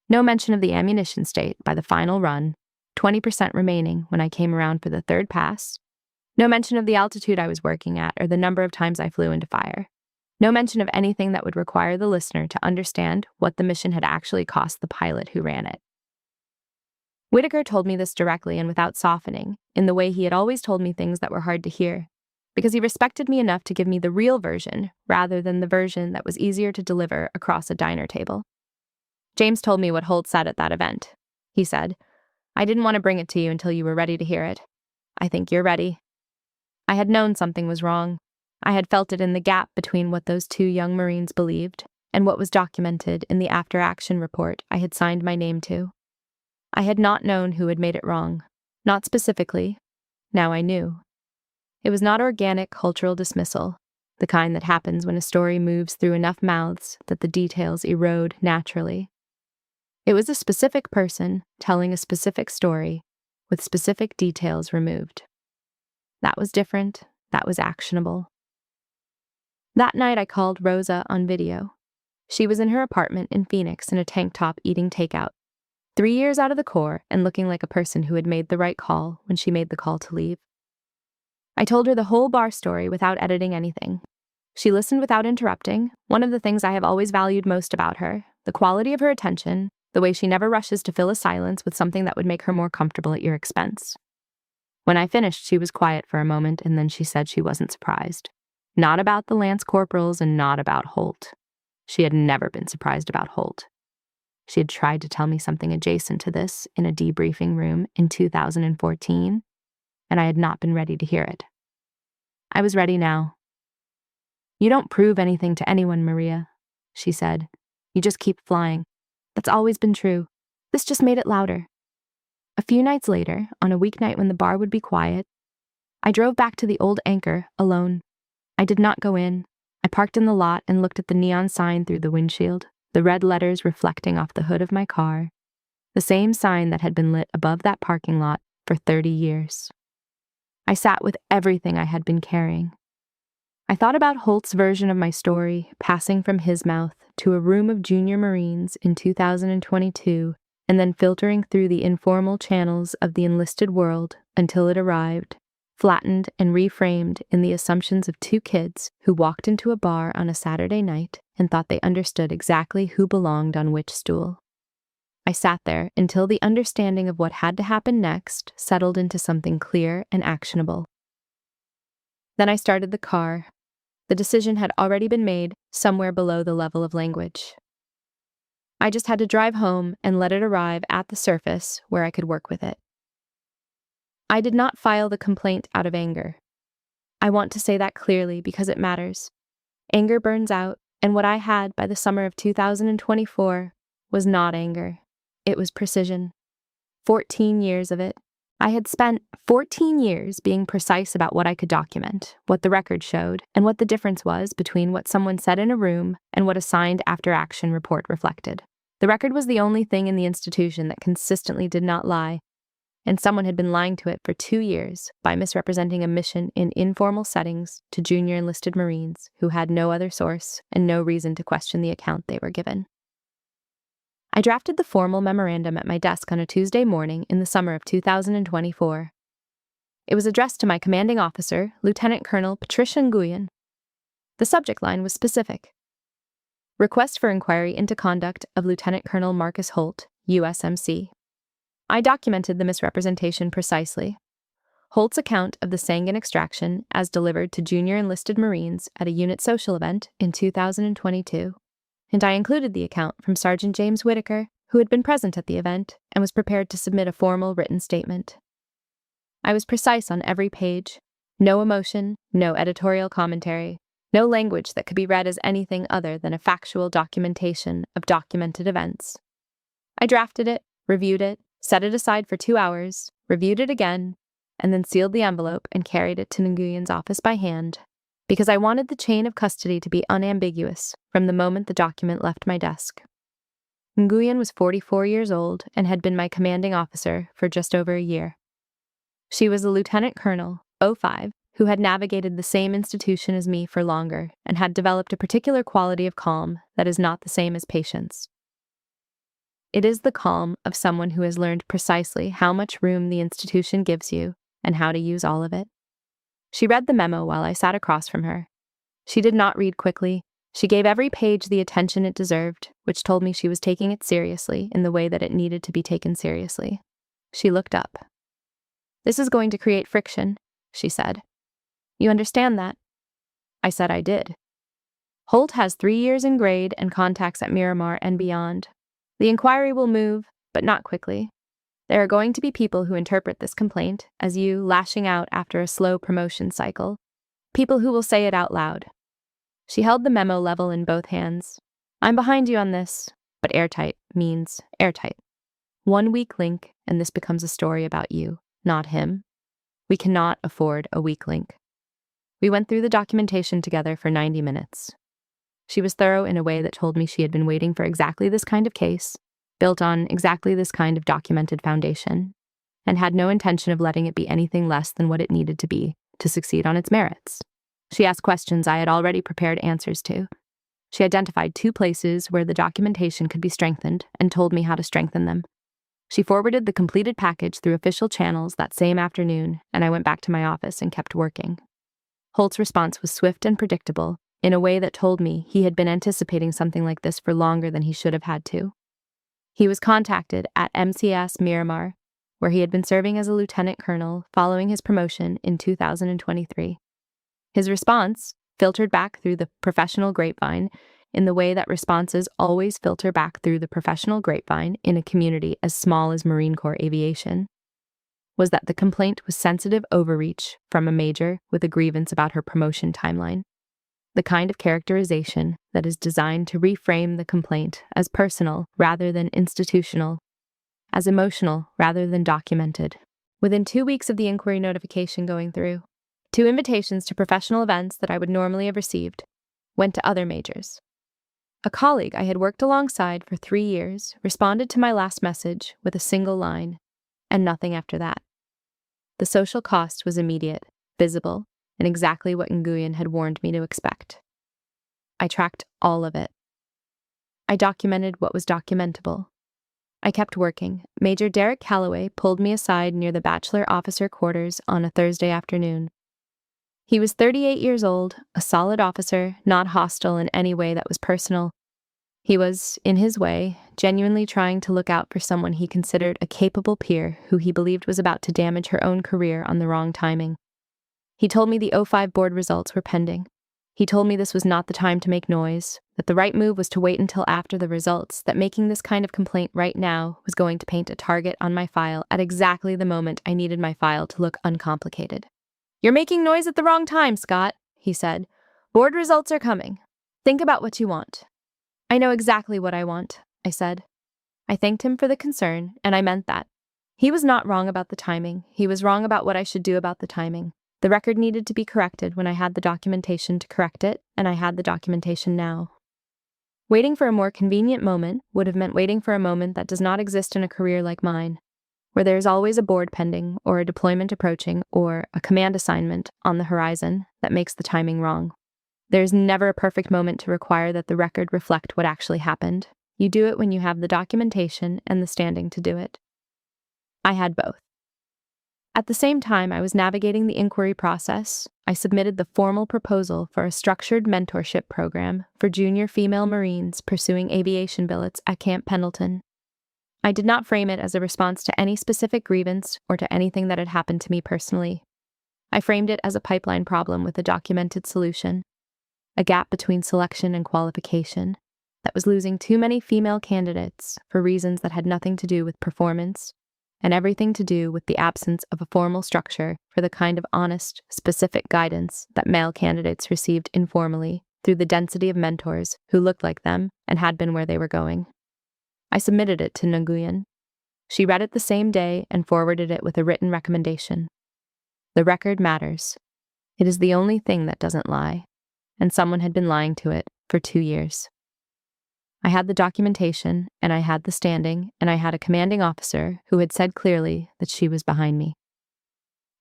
No mention of the ammunition state by the final run, 20% remaining when I came around for the third pass. No mention of the altitude I was working at or the number of times I flew into fire. No mention of anything that would require the listener to understand what the mission had actually cost the pilot who ran it. Whitaker told me this directly and without softening, in the way he had always told me things that were hard to hear, because he respected me enough to give me the real version rather than the version that was easier to deliver across a diner table. James told me what Holt said at that event. He said, "I didn't want to bring it to you until you were ready to hear it. I think you're ready." I had known something was wrong. I had felt it in the gap between what those two young Marines believed and what was documented in the after-action report I had signed my name to. I had not known who had made it wrong. Not specifically. Now I knew. It was not organic cultural dismissal, the kind that happens when a story moves through enough mouths that the details erode naturally. It was a specific person telling a specific story with specific details removed. That was different. That was actionable. That night I called Rosa on video. She was in her apartment in Phoenix in a tank top eating takeout, 3 years out of the Corps and looking like a person who had made the right call when she made the call to leave. I told her the whole bar story without editing anything. She listened without interrupting, one of the things I have always valued most about her, the quality of her attention, the way she never rushes to fill a silence with something that would make her more comfortable at your expense. When I finished, she was quiet for a moment, and then she said she wasn't surprised. Not about the Lance Corporals and not about Holt. She had never been surprised about Holt. She had tried to tell me something adjacent to this in a debriefing room in 2014, and I had not been ready to hear it. I was ready now. "You don't prove anything to anyone, Maria," she said. "You just keep flying. That's always been true. This just made it louder." A few nights later, on a weeknight when the bar would be quiet, I drove back to the old Anchor alone. I did not go in. I parked in the lot and looked at the neon sign through the windshield, the red letters reflecting off the hood of my car, the same sign that had been lit above that parking lot for 30 years. I sat with everything I had been carrying. I thought about Holt's version of my story, passing from his mouth to a room of junior Marines in 2022, and then filtering through the informal channels of the enlisted world until it arrived, flattened and reframed in the assumptions of two kids who walked into a bar on a Saturday night and thought they understood exactly who belonged on which stool. I sat there until the understanding of what had to happen next settled into something clear and actionable. Then I started the car. The decision had already been made somewhere below the level of language. I just had to drive home and let it arrive at the surface where I could work with it. I did not file the complaint out of anger. I want to say that clearly because it matters. Anger burns out, and what I had by the summer of 2024 was not anger. It was precision. 14 years of it. I had spent 14 years being precise about what I could document, what the record showed, and what the difference was between what someone said in a room and what a signed after-action report reflected. The record was the only thing in the institution that consistently did not lie, and someone had been lying to it for 2 years by misrepresenting a mission in informal settings to junior enlisted Marines who had no other source and no reason to question the account they were given. I drafted the formal memorandum at my desk on a Tuesday morning in the summer of 2024. It was addressed to my commanding officer, Lieutenant Colonel Patricia Nguyen. The subject line was specific. Request for inquiry into conduct of Lieutenant Colonel Marcus Holt, USMC. I documented the misrepresentation precisely. Holt's account of the Sangin extraction as delivered to junior enlisted Marines at a unit social event in 2022. And I included the account from Sergeant James Whitaker, who had been present at the event and was prepared to submit a formal written statement. I was precise on every page. No emotion, no editorial commentary, no language that could be read as anything other than a factual documentation of documented events. I drafted it, reviewed it, set it aside for 2 hours, reviewed it again, and then sealed the envelope and carried it to Nguyen's office by hand. because I wanted the chain of custody to be unambiguous from the moment the document left my desk. Nguyen was 44 years old and had been my commanding officer for just over a year. She was a lieutenant colonel, 05, who had navigated the same institution as me for longer and had developed a particular quality of calm that is not the same as patience. It is the calm of someone who has learned precisely how much room the institution gives you and how to use all of it. She read the memo while I sat across from her. She did not read quickly. She gave every page the attention it deserved, which told me she was taking it seriously in the way that it needed to be taken seriously. She looked up. "This is going to create friction," she said. "You understand that?" I said I did. "Holt has 3 years in grade and contacts at Miramar and beyond. The inquiry will move, but not quickly. There are going to be people who interpret this complaint as you lashing out after a slow promotion cycle, people who will say it out loud." She held the memo level in both hands. "I'm behind you on this, but airtight means airtight. One weak link, and this becomes a story about you, not him. We cannot afford a weak link." We went through the documentation together for 90 minutes. She was thorough in a way that told me she had been waiting for exactly this kind of case, built on exactly this kind of documented foundation, and had no intention of letting it be anything less than what it needed to be to succeed on its merits. She asked questions I had already prepared answers to. She identified 2 places where the documentation could be strengthened and told me how to strengthen them. She forwarded the completed package through official channels that same afternoon, and I went back to my office and kept working. Holt's response was swift and predictable, in a way that told me he had been anticipating something like this for longer than he should have had to. He was contacted at MCS Miramar, where he had been serving as a lieutenant colonel following his promotion in 2023. His response filtered back through the professional grapevine in the way that responses always filter back through the professional grapevine in a community as small as Marine Corps aviation, was that the complaint was sensitive overreach from a major with a grievance about her promotion timeline. The kind of characterization that is designed to reframe the complaint as personal rather than institutional, as emotional rather than documented. Within 2 weeks of the inquiry notification going through, 2 invitations to professional events that I would normally have received went to other majors. A colleague I had worked alongside for 3 years responded to my last message with a single line, and nothing after that. The social cost was immediate, visible, and exactly what Nguyen had warned me to expect. I tracked all of it. I documented what was documentable. I kept working. Major Derek Calloway pulled me aside near the bachelor officer quarters on a Thursday afternoon. He was 38 years old, a solid officer, not hostile in any way that was personal. He was, in his way, genuinely trying to look out for someone he considered a capable peer who he believed was about to damage her own career on the wrong timing. He told me the 05 board results were pending. He told me this was not the time to make noise, that the right move was to wait until after the results, that making this kind of complaint right now was going to paint a target on my file at exactly the moment I needed my file to look uncomplicated. "You're making noise at the wrong time, Scott," he said. "Board results are coming. Think about what you want." "I know exactly what I want," I said. I thanked him for the concern, and I meant that. He was not wrong about the timing. He was wrong about what I should do about the timing. The record needed to be corrected when I had the documentation to correct it, and I had the documentation now. Waiting for a more convenient moment would have meant waiting for a moment that does not exist in a career like mine, where there is always a board pending, or a deployment approaching, or a command assignment on the horizon that makes the timing wrong. There is never a perfect moment to require that the record reflect what actually happened. You do it when you have the documentation and the standing to do it. I had both. At the same time I was navigating the inquiry process, I submitted the formal proposal for a structured mentorship program for junior female Marines pursuing aviation billets at Camp Pendleton. I did not frame it as a response to any specific grievance or to anything that had happened to me personally. I framed it as a pipeline problem with a documented solution, a gap between selection and qualification that was losing too many female candidates for reasons that had nothing to do with performance and everything to do with the absence of a formal structure for the kind of honest, specific guidance that male candidates received informally through the density of mentors who looked like them and had been where they were going. I submitted it to Nguyen. She read it the same day and forwarded it with a written recommendation. The record matters. It is the only thing that doesn't lie, and someone had been lying to it for 2 years. I had the documentation, and I had the standing, and I had a commanding officer who had said clearly that she was behind me.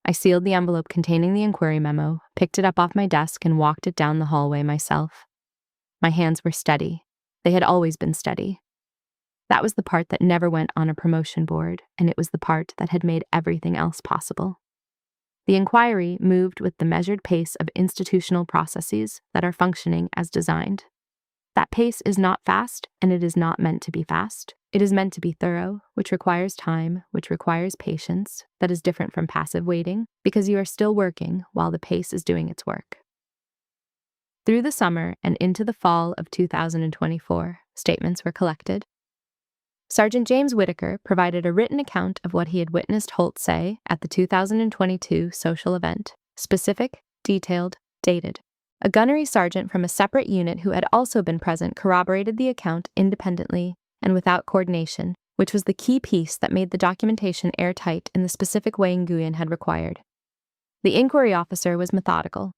I sealed the envelope containing the inquiry memo, picked it up off my desk, and walked it down the hallway myself. My hands were steady. They had always been steady. That was the part that never went on a promotion board, and it was the part that had made everything else possible. The inquiry moved with the measured pace of institutional processes that are functioning as designed. That pace is not fast, and it is not meant to be fast. It is meant to be thorough, which requires time, which requires patience, that is different from passive waiting, because you are still working while the pace is doing its work. Through the summer and into the fall of 2024, statements were collected. Sergeant James Whitaker provided a written account of what he had witnessed Holt say at the 2022 social event, specific, detailed, dated. A gunnery sergeant from a separate unit who had also been present corroborated the account independently and without coordination, which was the key piece that made the documentation airtight in the specific way Nguyen had required. The inquiry officer was methodical.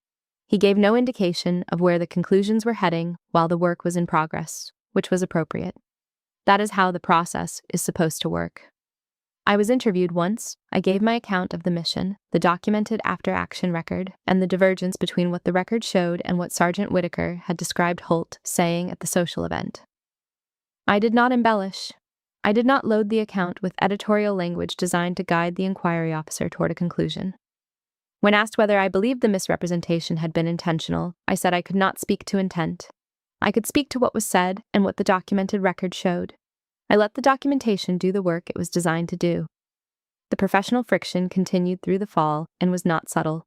He gave no indication of where the conclusions were heading while the work was in progress, which was appropriate. That is how the process is supposed to work. I was interviewed once. I gave my account of the mission, the documented after-action record, and the divergence between what the record showed and what Sergeant Whitaker had described Holt saying at the social event. I did not embellish. I did not load the account with editorial language designed to guide the inquiry officer toward a conclusion. When asked whether I believed the misrepresentation had been intentional, I said I could not speak to intent. I could speak to what was said and what the documented record showed. I let the documentation do the work it was designed to do. The professional friction continued through the fall and was not subtle.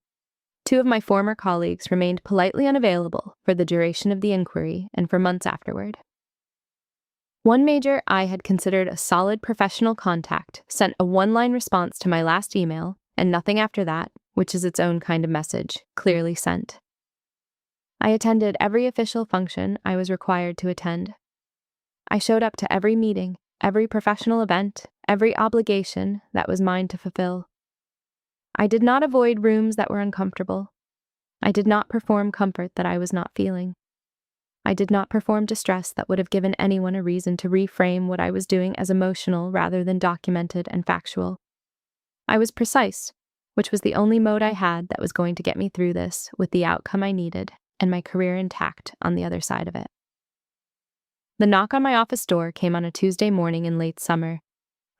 2 of my former colleagues remained politely unavailable for the duration of the inquiry and for months afterward. One major I had considered a solid professional contact sent a one-line response to my last email, and nothing after that, which is its own kind of message, clearly sent. I attended every official function I was required to attend. I showed up to every meeting, every professional event, every obligation that was mine to fulfill. I did not avoid rooms that were uncomfortable. I did not perform comfort that I was not feeling. I did not perform distress that would have given anyone a reason to reframe what I was doing as emotional rather than documented and factual. I was precise, which was the only mode I had that was going to get me through this with the outcome I needed and my career intact on the other side of it. The knock on my office door came on a Tuesday morning in late summer.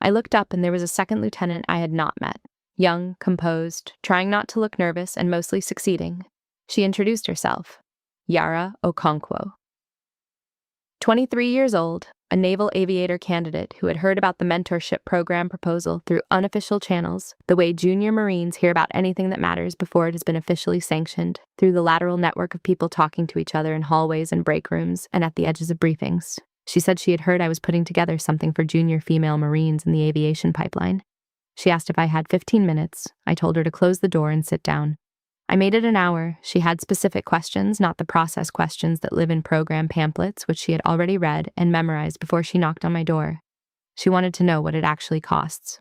I looked up and there was a second lieutenant I had not met. Young, composed, trying not to look nervous and mostly succeeding. She introduced herself. Yara Okonkwo. 23 years old, a naval aviator candidate who had heard about the mentorship program proposal through unofficial channels, the way junior Marines hear about anything that matters before it has been officially sanctioned, through the lateral network of people talking to each other in hallways and break rooms and at the edges of briefings. She said she had heard I was putting together something for junior female Marines in the aviation pipeline. She asked if I had 15 minutes. I told her to close the door and sit down. I made it an hour. She had specific questions, not the process questions that live in program pamphlets, which she had already read and memorized before she knocked on my door. She wanted to know what it actually costs.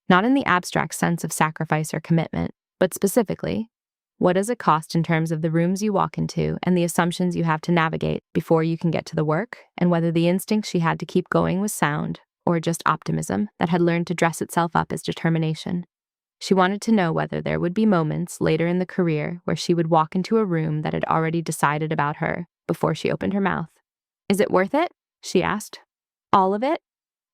Not in the abstract sense of sacrifice or commitment, but specifically, what does it cost in terms of the rooms you walk into and the assumptions you have to navigate before you can get to the work, and whether the instinct she had to keep going was sound, or just optimism that had learned to dress itself up as determination. She wanted to know whether there would be moments later in the career where she would walk into a room that had already decided about her before she opened her mouth. "Is it worth it?" she asked. "All of it?"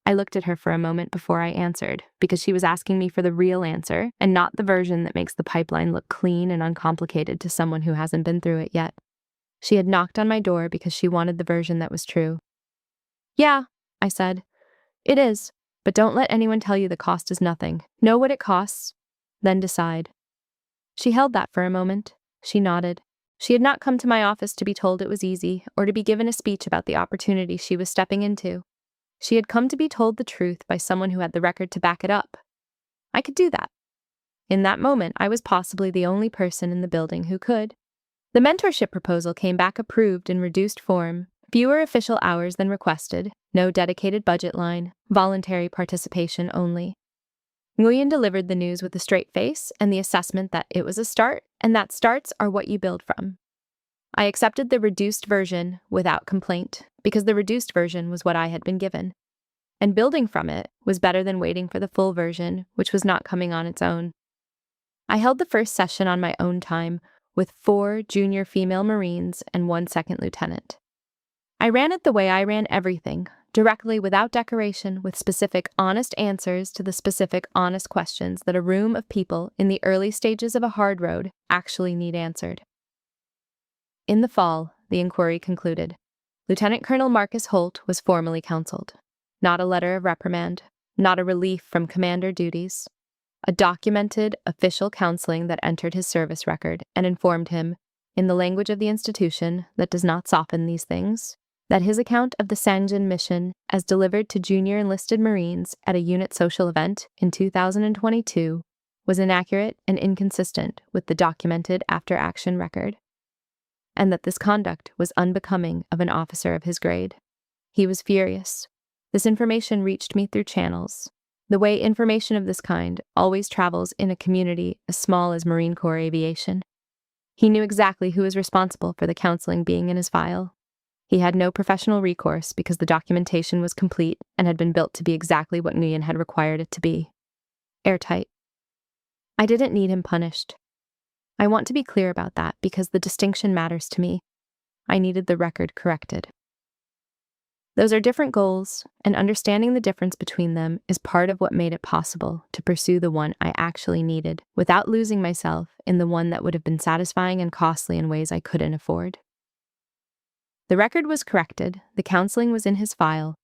I looked at her for a moment before I answered, because she was asking me for the real answer and not the version that makes the pipeline look clean and uncomplicated to someone who hasn't been through it yet. She had knocked on my door because she wanted the version that was true. "Yeah," I said. "It is. But don't let anyone tell you the cost is nothing. Know what it costs, then decide." She held that for a moment. She nodded. She had not come to my office to be told it was easy or to be given a speech about the opportunity she was stepping into. She had come to be told the truth by someone who had the record to back it up. I could do that. In that moment, I was possibly the only person in the building who could. The mentorship proposal came back approved in reduced form. Fewer official hours than requested, no dedicated budget line, voluntary participation only. Nguyen delivered the news with a straight face and the assessment that it was a start, and that starts are what you build from. I accepted the reduced version without complaint, because the reduced version was what I had been given. And building from it was better than waiting for the full version, which was not coming on its own. I held the first session on my own time, with 4 junior female Marines and 1 second lieutenant. I ran it the way I ran everything, directly without decoration, with specific, honest answers to the specific, honest questions that a room of people in the early stages of a hard road actually need answered. In the fall, the inquiry concluded. Lieutenant Colonel Marcus Holt was formally counseled. Not a letter of reprimand, not a relief from commander duties. A documented, official counseling that entered his service record and informed him, in the language of the institution that does not soften these things, that his account of the Sangin mission, as delivered to junior enlisted Marines at a unit social event in 2022, was inaccurate and inconsistent with the documented after-action record, and that this conduct was unbecoming of an officer of his grade. He was furious. This information reached me through channels, the way information of this kind always travels in a community as small as Marine Corps aviation. He knew exactly who was responsible for the counseling being in his file. He had no professional recourse because the documentation was complete and had been built to be exactly what Nguyen had required it to be. Airtight. I didn't need him punished. I want to be clear about that because the distinction matters to me. I needed the record corrected. Those are different goals, and understanding the difference between them is part of what made it possible to pursue the one I actually needed without losing myself in the one that would have been satisfying and costly in ways I couldn't afford. The record was corrected, the counseling was in his file,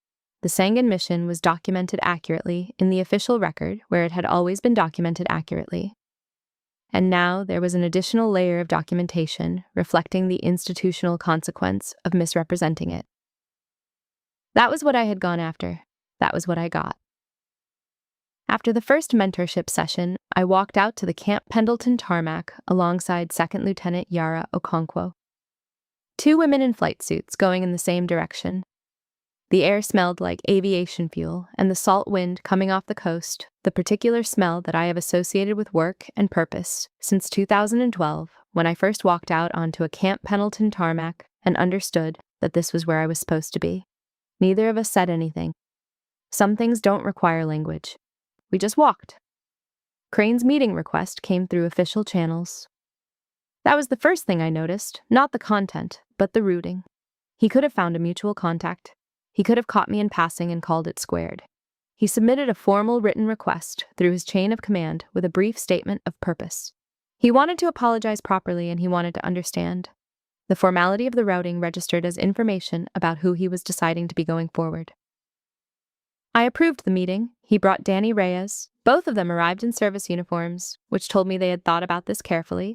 the Sangin mission was documented accurately in the official record where it had always been documented accurately. And now there was an additional layer of documentation reflecting the institutional consequence of misrepresenting it. That was what I had gone after. That was what I got. After the first mentorship session, I walked out to the Camp Pendleton tarmac alongside Second Lieutenant Yara Okonkwo. 2 women in flight suits going in the same direction. The air smelled like aviation fuel, and the salt wind coming off the coast, the particular smell that I have associated with work and purpose since 2012, when I first walked out onto a Camp Pendleton tarmac and understood that this was where I was supposed to be. Neither of us said anything. Some things don't require language. We just walked. Crane's meeting request came through official channels. That was the first thing I noticed, not the content, but the routing. He could have found a mutual contact. He could have caught me in passing and called it squared. He submitted a formal written request through his chain of command with a brief statement of purpose. He wanted to apologize properly and he wanted to understand. The formality of the routing registered as information about who he was deciding to be going forward. I approved the meeting. He brought Danny Reyes. Both of them arrived in service uniforms, which told me they had thought about this carefully.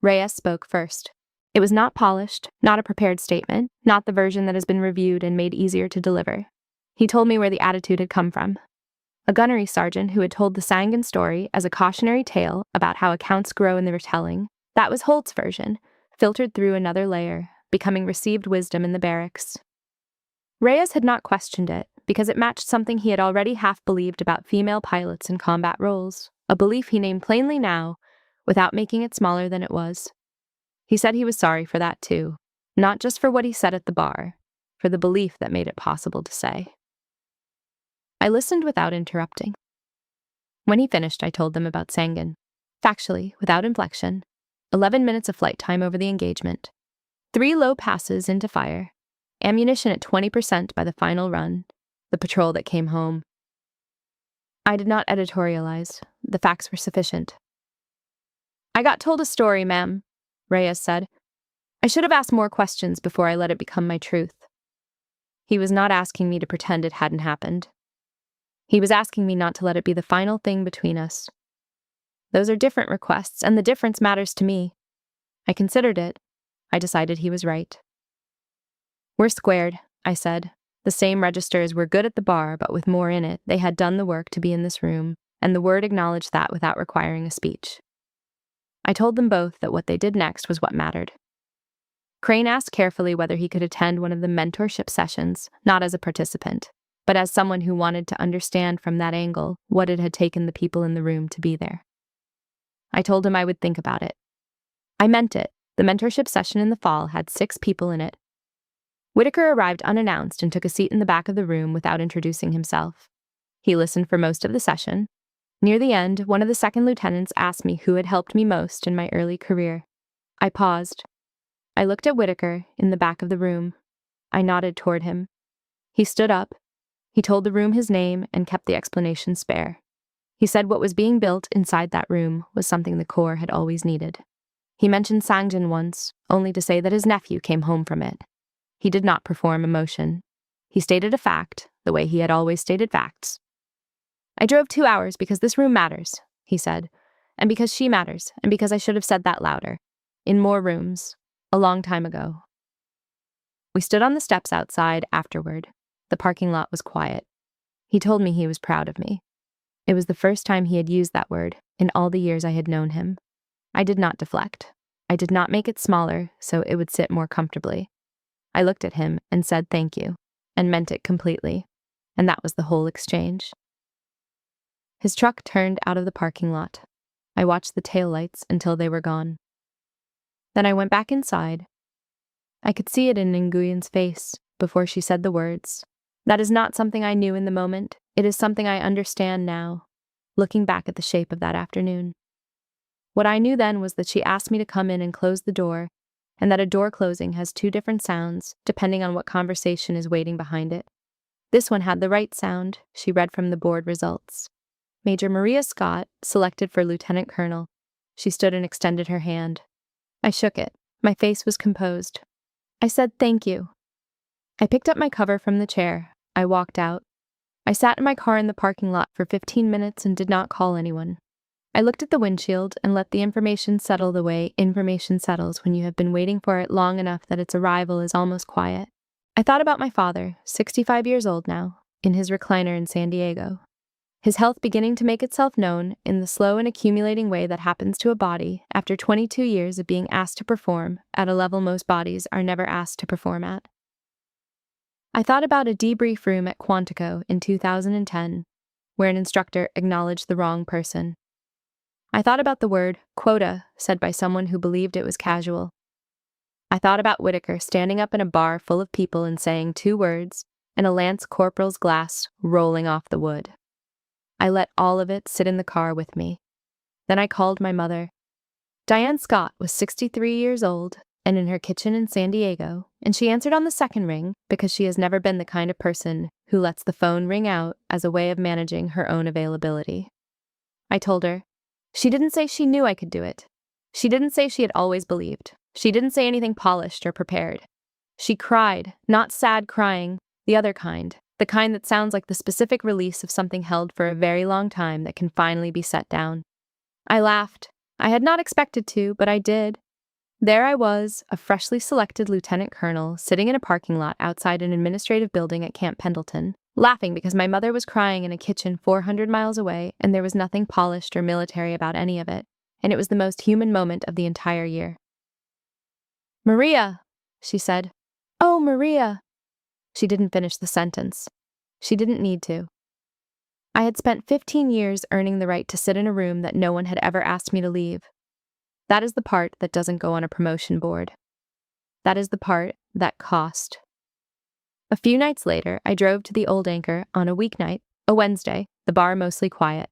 Reyes spoke first. It was not polished, not a prepared statement, not the version that has been reviewed and made easier to deliver. He told me where the attitude had come from. A gunnery sergeant who had told the Sangin story as a cautionary tale about how accounts grow in the retelling. That was Holt's version, filtered through another layer, becoming received wisdom in the barracks. Reyes had not questioned it, because it matched something he had already half believed about female pilots in combat roles, a belief he named plainly now, without making it smaller than it was. He said he was sorry for that too, not just for what he said at the bar, for the belief that made it possible to say. I listened without interrupting. When he finished, I told them about Sangin. Factually, without inflection, 11 minutes of flight time over the engagement, 3 low passes into fire, ammunition at 20% by the final run, the patrol that came home. I did not editorialize. The facts were sufficient. I got told a story, ma'am, Reyes said. I should have asked more questions before I let it become my truth. He was not asking me to pretend it hadn't happened. He was asking me not to let it be the final thing between us. Those are different requests, and the difference matters to me. I considered it. I decided he was right. We're squared, I said. The same registers were good at the bar, but with more in it. They had done the work to be in this room, and the word acknowledged that without requiring a speech. I told them both that what they did next was what mattered. Crane asked carefully whether he could attend one of the mentorship sessions, not as a participant, but as someone who wanted to understand from that angle what it had taken the people in the room to be there. I told him I would think about it. I meant it. The mentorship session in the fall had 6 people in it. Whitaker arrived unannounced and took a seat in the back of the room without introducing himself. He listened for most of the session. Near the end, one of the second lieutenants asked me who had helped me most in my early career. I paused. I looked at Whitaker in the back of the room. I nodded toward him. He stood up. He told the room his name and kept the explanation spare. He said what was being built inside that room was something the Corps had always needed. He mentioned Sangin once, only to say that his nephew came home from it. He did not perform emotion. He stated a fact, the way he had always stated facts. I drove 2 hours because this room matters, he said, and because she matters, and because I should have said that louder. In more rooms, a long time ago. We stood on the steps outside afterward. The parking lot was quiet. He told me he was proud of me. It was the first time he had used that word in all the years I had known him. I did not deflect. I did not make it smaller so it would sit more comfortably. I looked at him and said thank you, and meant it completely, and that was the whole exchange. His truck turned out of the parking lot. I watched the taillights until they were gone. Then I went back inside. I could see it in Nguyen's face before she said the words. That is not something I knew in the moment. It is something I understand now, looking back at the shape of that afternoon. What I knew then was that she asked me to come in and close the door, and that a door closing has 2 different sounds, depending on what conversation is waiting behind it. This one had the right sound, she read from the board results. Major Maria Scott, selected for Lieutenant Colonel. She stood and extended her hand. I shook it. My face was composed. I said thank you. I picked up my cover from the chair. I walked out. I sat in my car in the parking lot for 15 minutes and did not call anyone. I looked at the windshield and let the information settle the way information settles when you have been waiting for it long enough that its arrival is almost quiet. I thought about my father, 65 years old now, in his recliner in San Diego. His health beginning to make itself known in the slow and accumulating way that happens to a body after 22 years of being asked to perform at a level most bodies are never asked to perform at. I thought about a debrief room at Quantico in 2010, where an instructor acknowledged the wrong person. I thought about the word quota said by someone who believed it was casual. I thought about Whitaker standing up in a bar full of people and saying 2 words, and a Lance Corporal's glass rolling off the wood. I let all of it sit in the car with me. Then I called my mother. Diane Scott was 63 years old and in her kitchen in San Diego, and she answered on the second ring because she has never been the kind of person who lets the phone ring out as a way of managing her own availability. I told her. She didn't say she knew I could do it. She didn't say she had always believed. She didn't say anything polished or prepared. She cried, not sad crying, the other kind. The kind that sounds like the specific release of something held for a very long time that can finally be set down. I laughed. I had not expected to, but I did. There I was, a freshly selected lieutenant colonel, sitting in a parking lot outside an administrative building at Camp Pendleton, laughing because my mother was crying in a kitchen 400 miles away and there was nothing polished or military about any of it, and it was the most human moment of the entire year. Maria, she said. Oh, Maria. She didn't finish the sentence. She didn't need to. I had spent 15 years earning the right to sit in a room that no one had ever asked me to leave. That is the part that doesn't go on a promotion board. That is the part that cost. A few nights later, I drove to the Old Anchor on a weeknight, a Wednesday, the bar mostly quiet.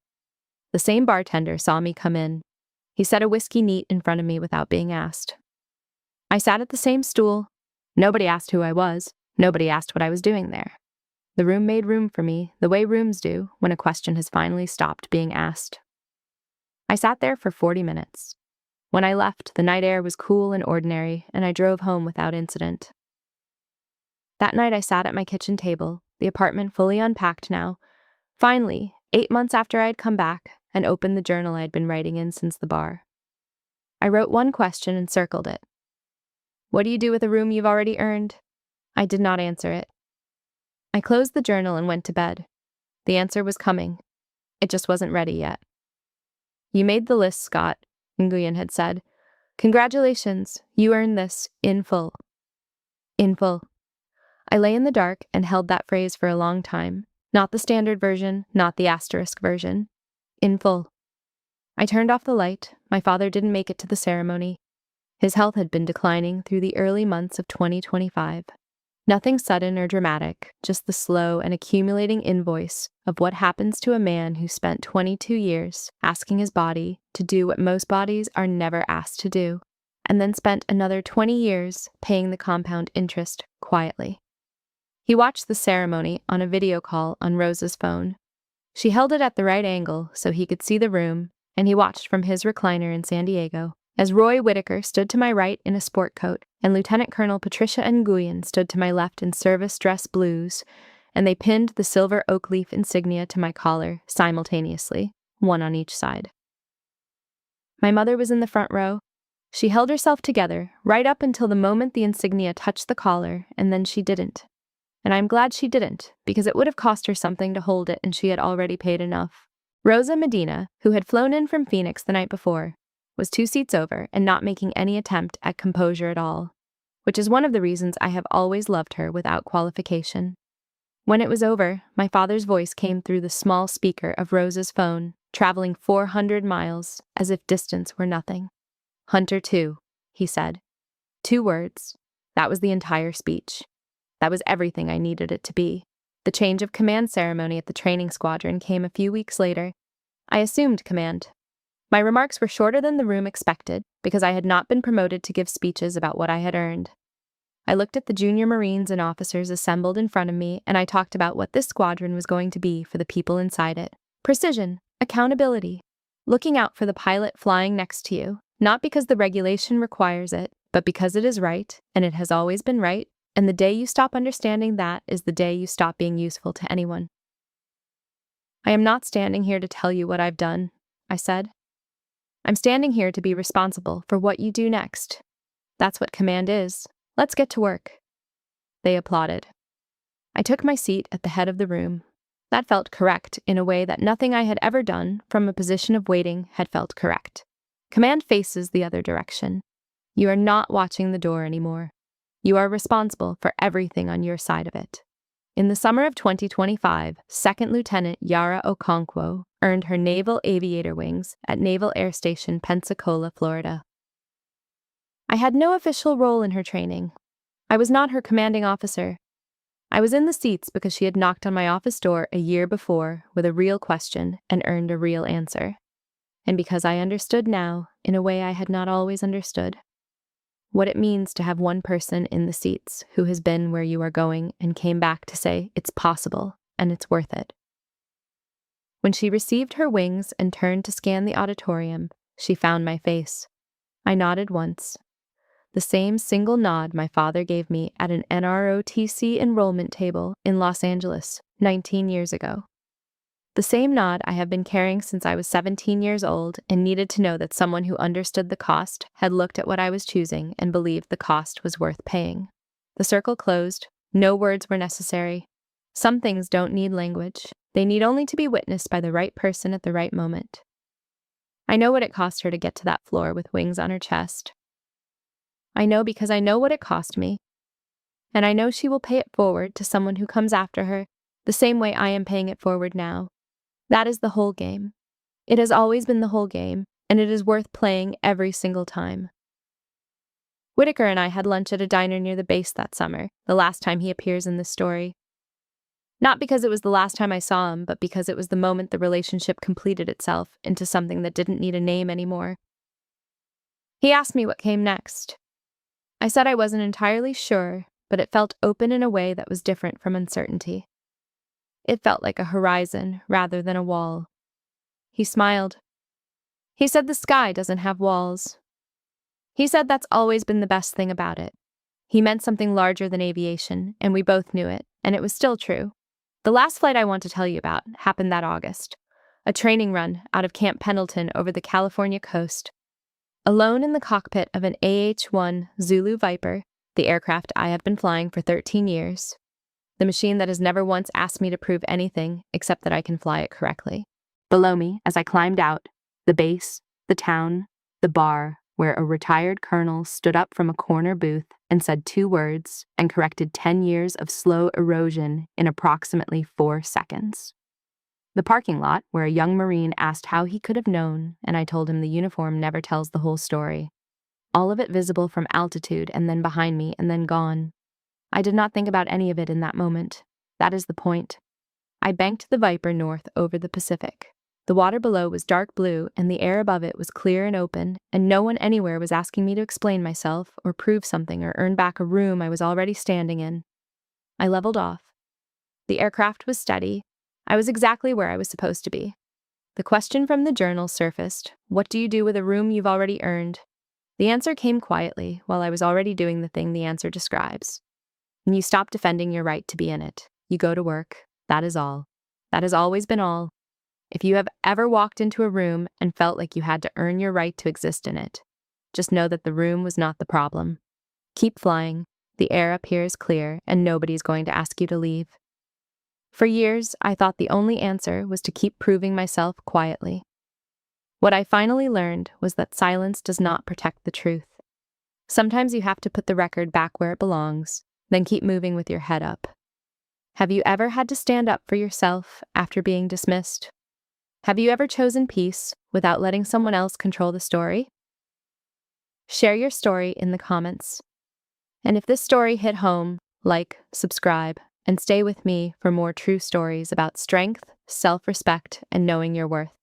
The same bartender saw me come in. He set a whiskey neat in front of me without being asked. I sat at the same stool. Nobody asked who I was. Nobody asked what I was doing there. The room made room for me, the way rooms do when a question has finally stopped being asked. I sat there for 40 minutes. When I left, the night air was cool and ordinary, and I drove home without incident. That night I sat at my kitchen table, the apartment fully unpacked now, finally, 8 months after I had come back, and opened the journal I had been writing in since the bar. I wrote one question and circled it. What do you do with a room you've already earned? I did not answer it. I closed the journal and went to bed. The answer was coming. It just wasn't ready yet. You made the list, Scott, Nguyen had said. Congratulations, you earned this, in full. In full. I lay in the dark and held that phrase for a long time. Not the standard version, not the asterisk version. In full. I turned off the light. My father didn't make it to the ceremony. His health had been declining through the early months of 2025. Nothing sudden or dramatic, just the slow and accumulating invoice of what happens to a man who spent 22 years asking his body to do what most bodies are never asked to do, and then spent another 20 years paying the compound interest quietly. He watched the ceremony on a video call on Rosa's phone. She held it at the right angle so he could see the room, and he watched from his recliner in San Diego as Roy Whitaker stood to my right in a sport coat, and Lieutenant Colonel Patricia Nguyen stood to my left in service dress blues, and they pinned the silver oak leaf insignia to my collar simultaneously, one on each side. My mother was in the front row. She held herself together right up until the moment the insignia touched the collar, and then she didn't. And I'm glad she didn't, because it would have cost her something to hold it, and she had already paid enough. Rosa Medina, who had flown in from Phoenix the night before, was 2 seats over and not making any attempt at composure at all, which is one of the reasons I have always loved her without qualification. When it was over, my father's voice came through the small speaker of Rosa's phone, traveling 400 miles as if distance were nothing. "Hunter 2, he said. 2 words. That was the entire speech. That was everything I needed it to be. The change of command ceremony at the training squadron came a few weeks later. I assumed command. My remarks were shorter than the room expected because I had not been promoted to give speeches about what I had earned. I looked at the junior Marines and officers assembled in front of me, and I talked about what this squadron was going to be for the people inside it. Precision, accountability, looking out for the pilot flying next to you, not because the regulation requires it, but because it is right, and it has always been right, and the day you stop understanding that is the day you stop being useful to anyone. I am not standing here to tell you what I've done, I said. I'm standing here to be responsible for what you do next. That's what command is. Let's get to work. They applauded. I took my seat at the head of the room. That felt correct in a way that nothing I had ever done from a position of waiting had felt correct. Command faces the other direction. You are not watching the door anymore. You are responsible for everything on your side of it. In the summer of 2025, Second Lieutenant Yara Okonkwo earned her Naval Aviator wings at Naval Air Station Pensacola, Florida. I had no official role in her training. I was not her commanding officer. I was in the seats because she had knocked on my office door a year before with a real question and earned a real answer. And because I understood now, in a way I had not always understood, what it means to have one person in the seats who has been where you are going and came back to say it's possible and it's worth it. When she received her wings and turned to scan the auditorium, she found my face. I nodded once. The same single nod my father gave me at an NROTC enrollment table in Los Angeles 19 years ago. The same nod I have been carrying since I was 17 years old and needed to know that someone who understood the cost had looked at what I was choosing and believed the cost was worth paying. The circle closed. No words were necessary. Some things don't need language. They need only to be witnessed by the right person at the right moment. I know what it cost her to get to that floor with wings on her chest. I know because I know what it cost me. And I know she will pay it forward to someone who comes after her, the same way I am paying it forward now. That is the whole game. It has always been the whole game, and it is worth playing every single time. Whitaker and I had lunch at a diner near the base that summer, the last time he appears in this story. Not because it was the last time I saw him, but because it was the moment the relationship completed itself into something that didn't need a name anymore. He asked me what came next. I said I wasn't entirely sure, but it felt open in a way that was different from uncertainty. It felt like a horizon rather than a wall. He smiled. He said the sky doesn't have walls. He said that's always been the best thing about it. He meant something larger than aviation, and we both knew it, and it was still true. The last flight I want to tell you about happened that August. A training run out of Camp Pendleton over the California coast. Alone in the cockpit of an AH-1 Zulu Viper, the aircraft I have been flying for 13 years, the machine that has never once asked me to prove anything except that I can fly it correctly. Below me, as I climbed out, the base, the town, the bar, where a retired colonel stood up from a corner booth and said 2 words and corrected 10 years of slow erosion in approximately 4 seconds. The parking lot, where a young Marine asked how he could have known, and I told him the uniform never tells the whole story. All of it visible from altitude and then behind me and then gone. I did not think about any of it in that moment. That is the point. I banked the Viper north over the Pacific. The water below was dark blue and the air above it was clear and open, and no one anywhere was asking me to explain myself or prove something or earn back a room I was already standing in. I leveled off. The aircraft was steady. I was exactly where I was supposed to be. The question from the journal surfaced: what do you do with a room you've already earned? The answer came quietly while I was already doing the thing the answer describes. And you stop defending your right to be in it. You go to work. That is all. That has always been all. If you have ever walked into a room and felt like you had to earn your right to exist in it, just know that the room was not the problem. Keep flying. The air up here is clear, and nobody's going to ask you to leave. For years, I thought the only answer was to keep proving myself quietly. What I finally learned was that silence does not protect the truth. Sometimes you have to put the record back where it belongs, then keep moving with your head up. Have you ever had to stand up for yourself after being dismissed? Have you ever chosen peace without letting someone else control the story? Share your story in the comments. And if this story hit home, like, subscribe, and stay with me for more true stories about strength, self-respect, and knowing your worth.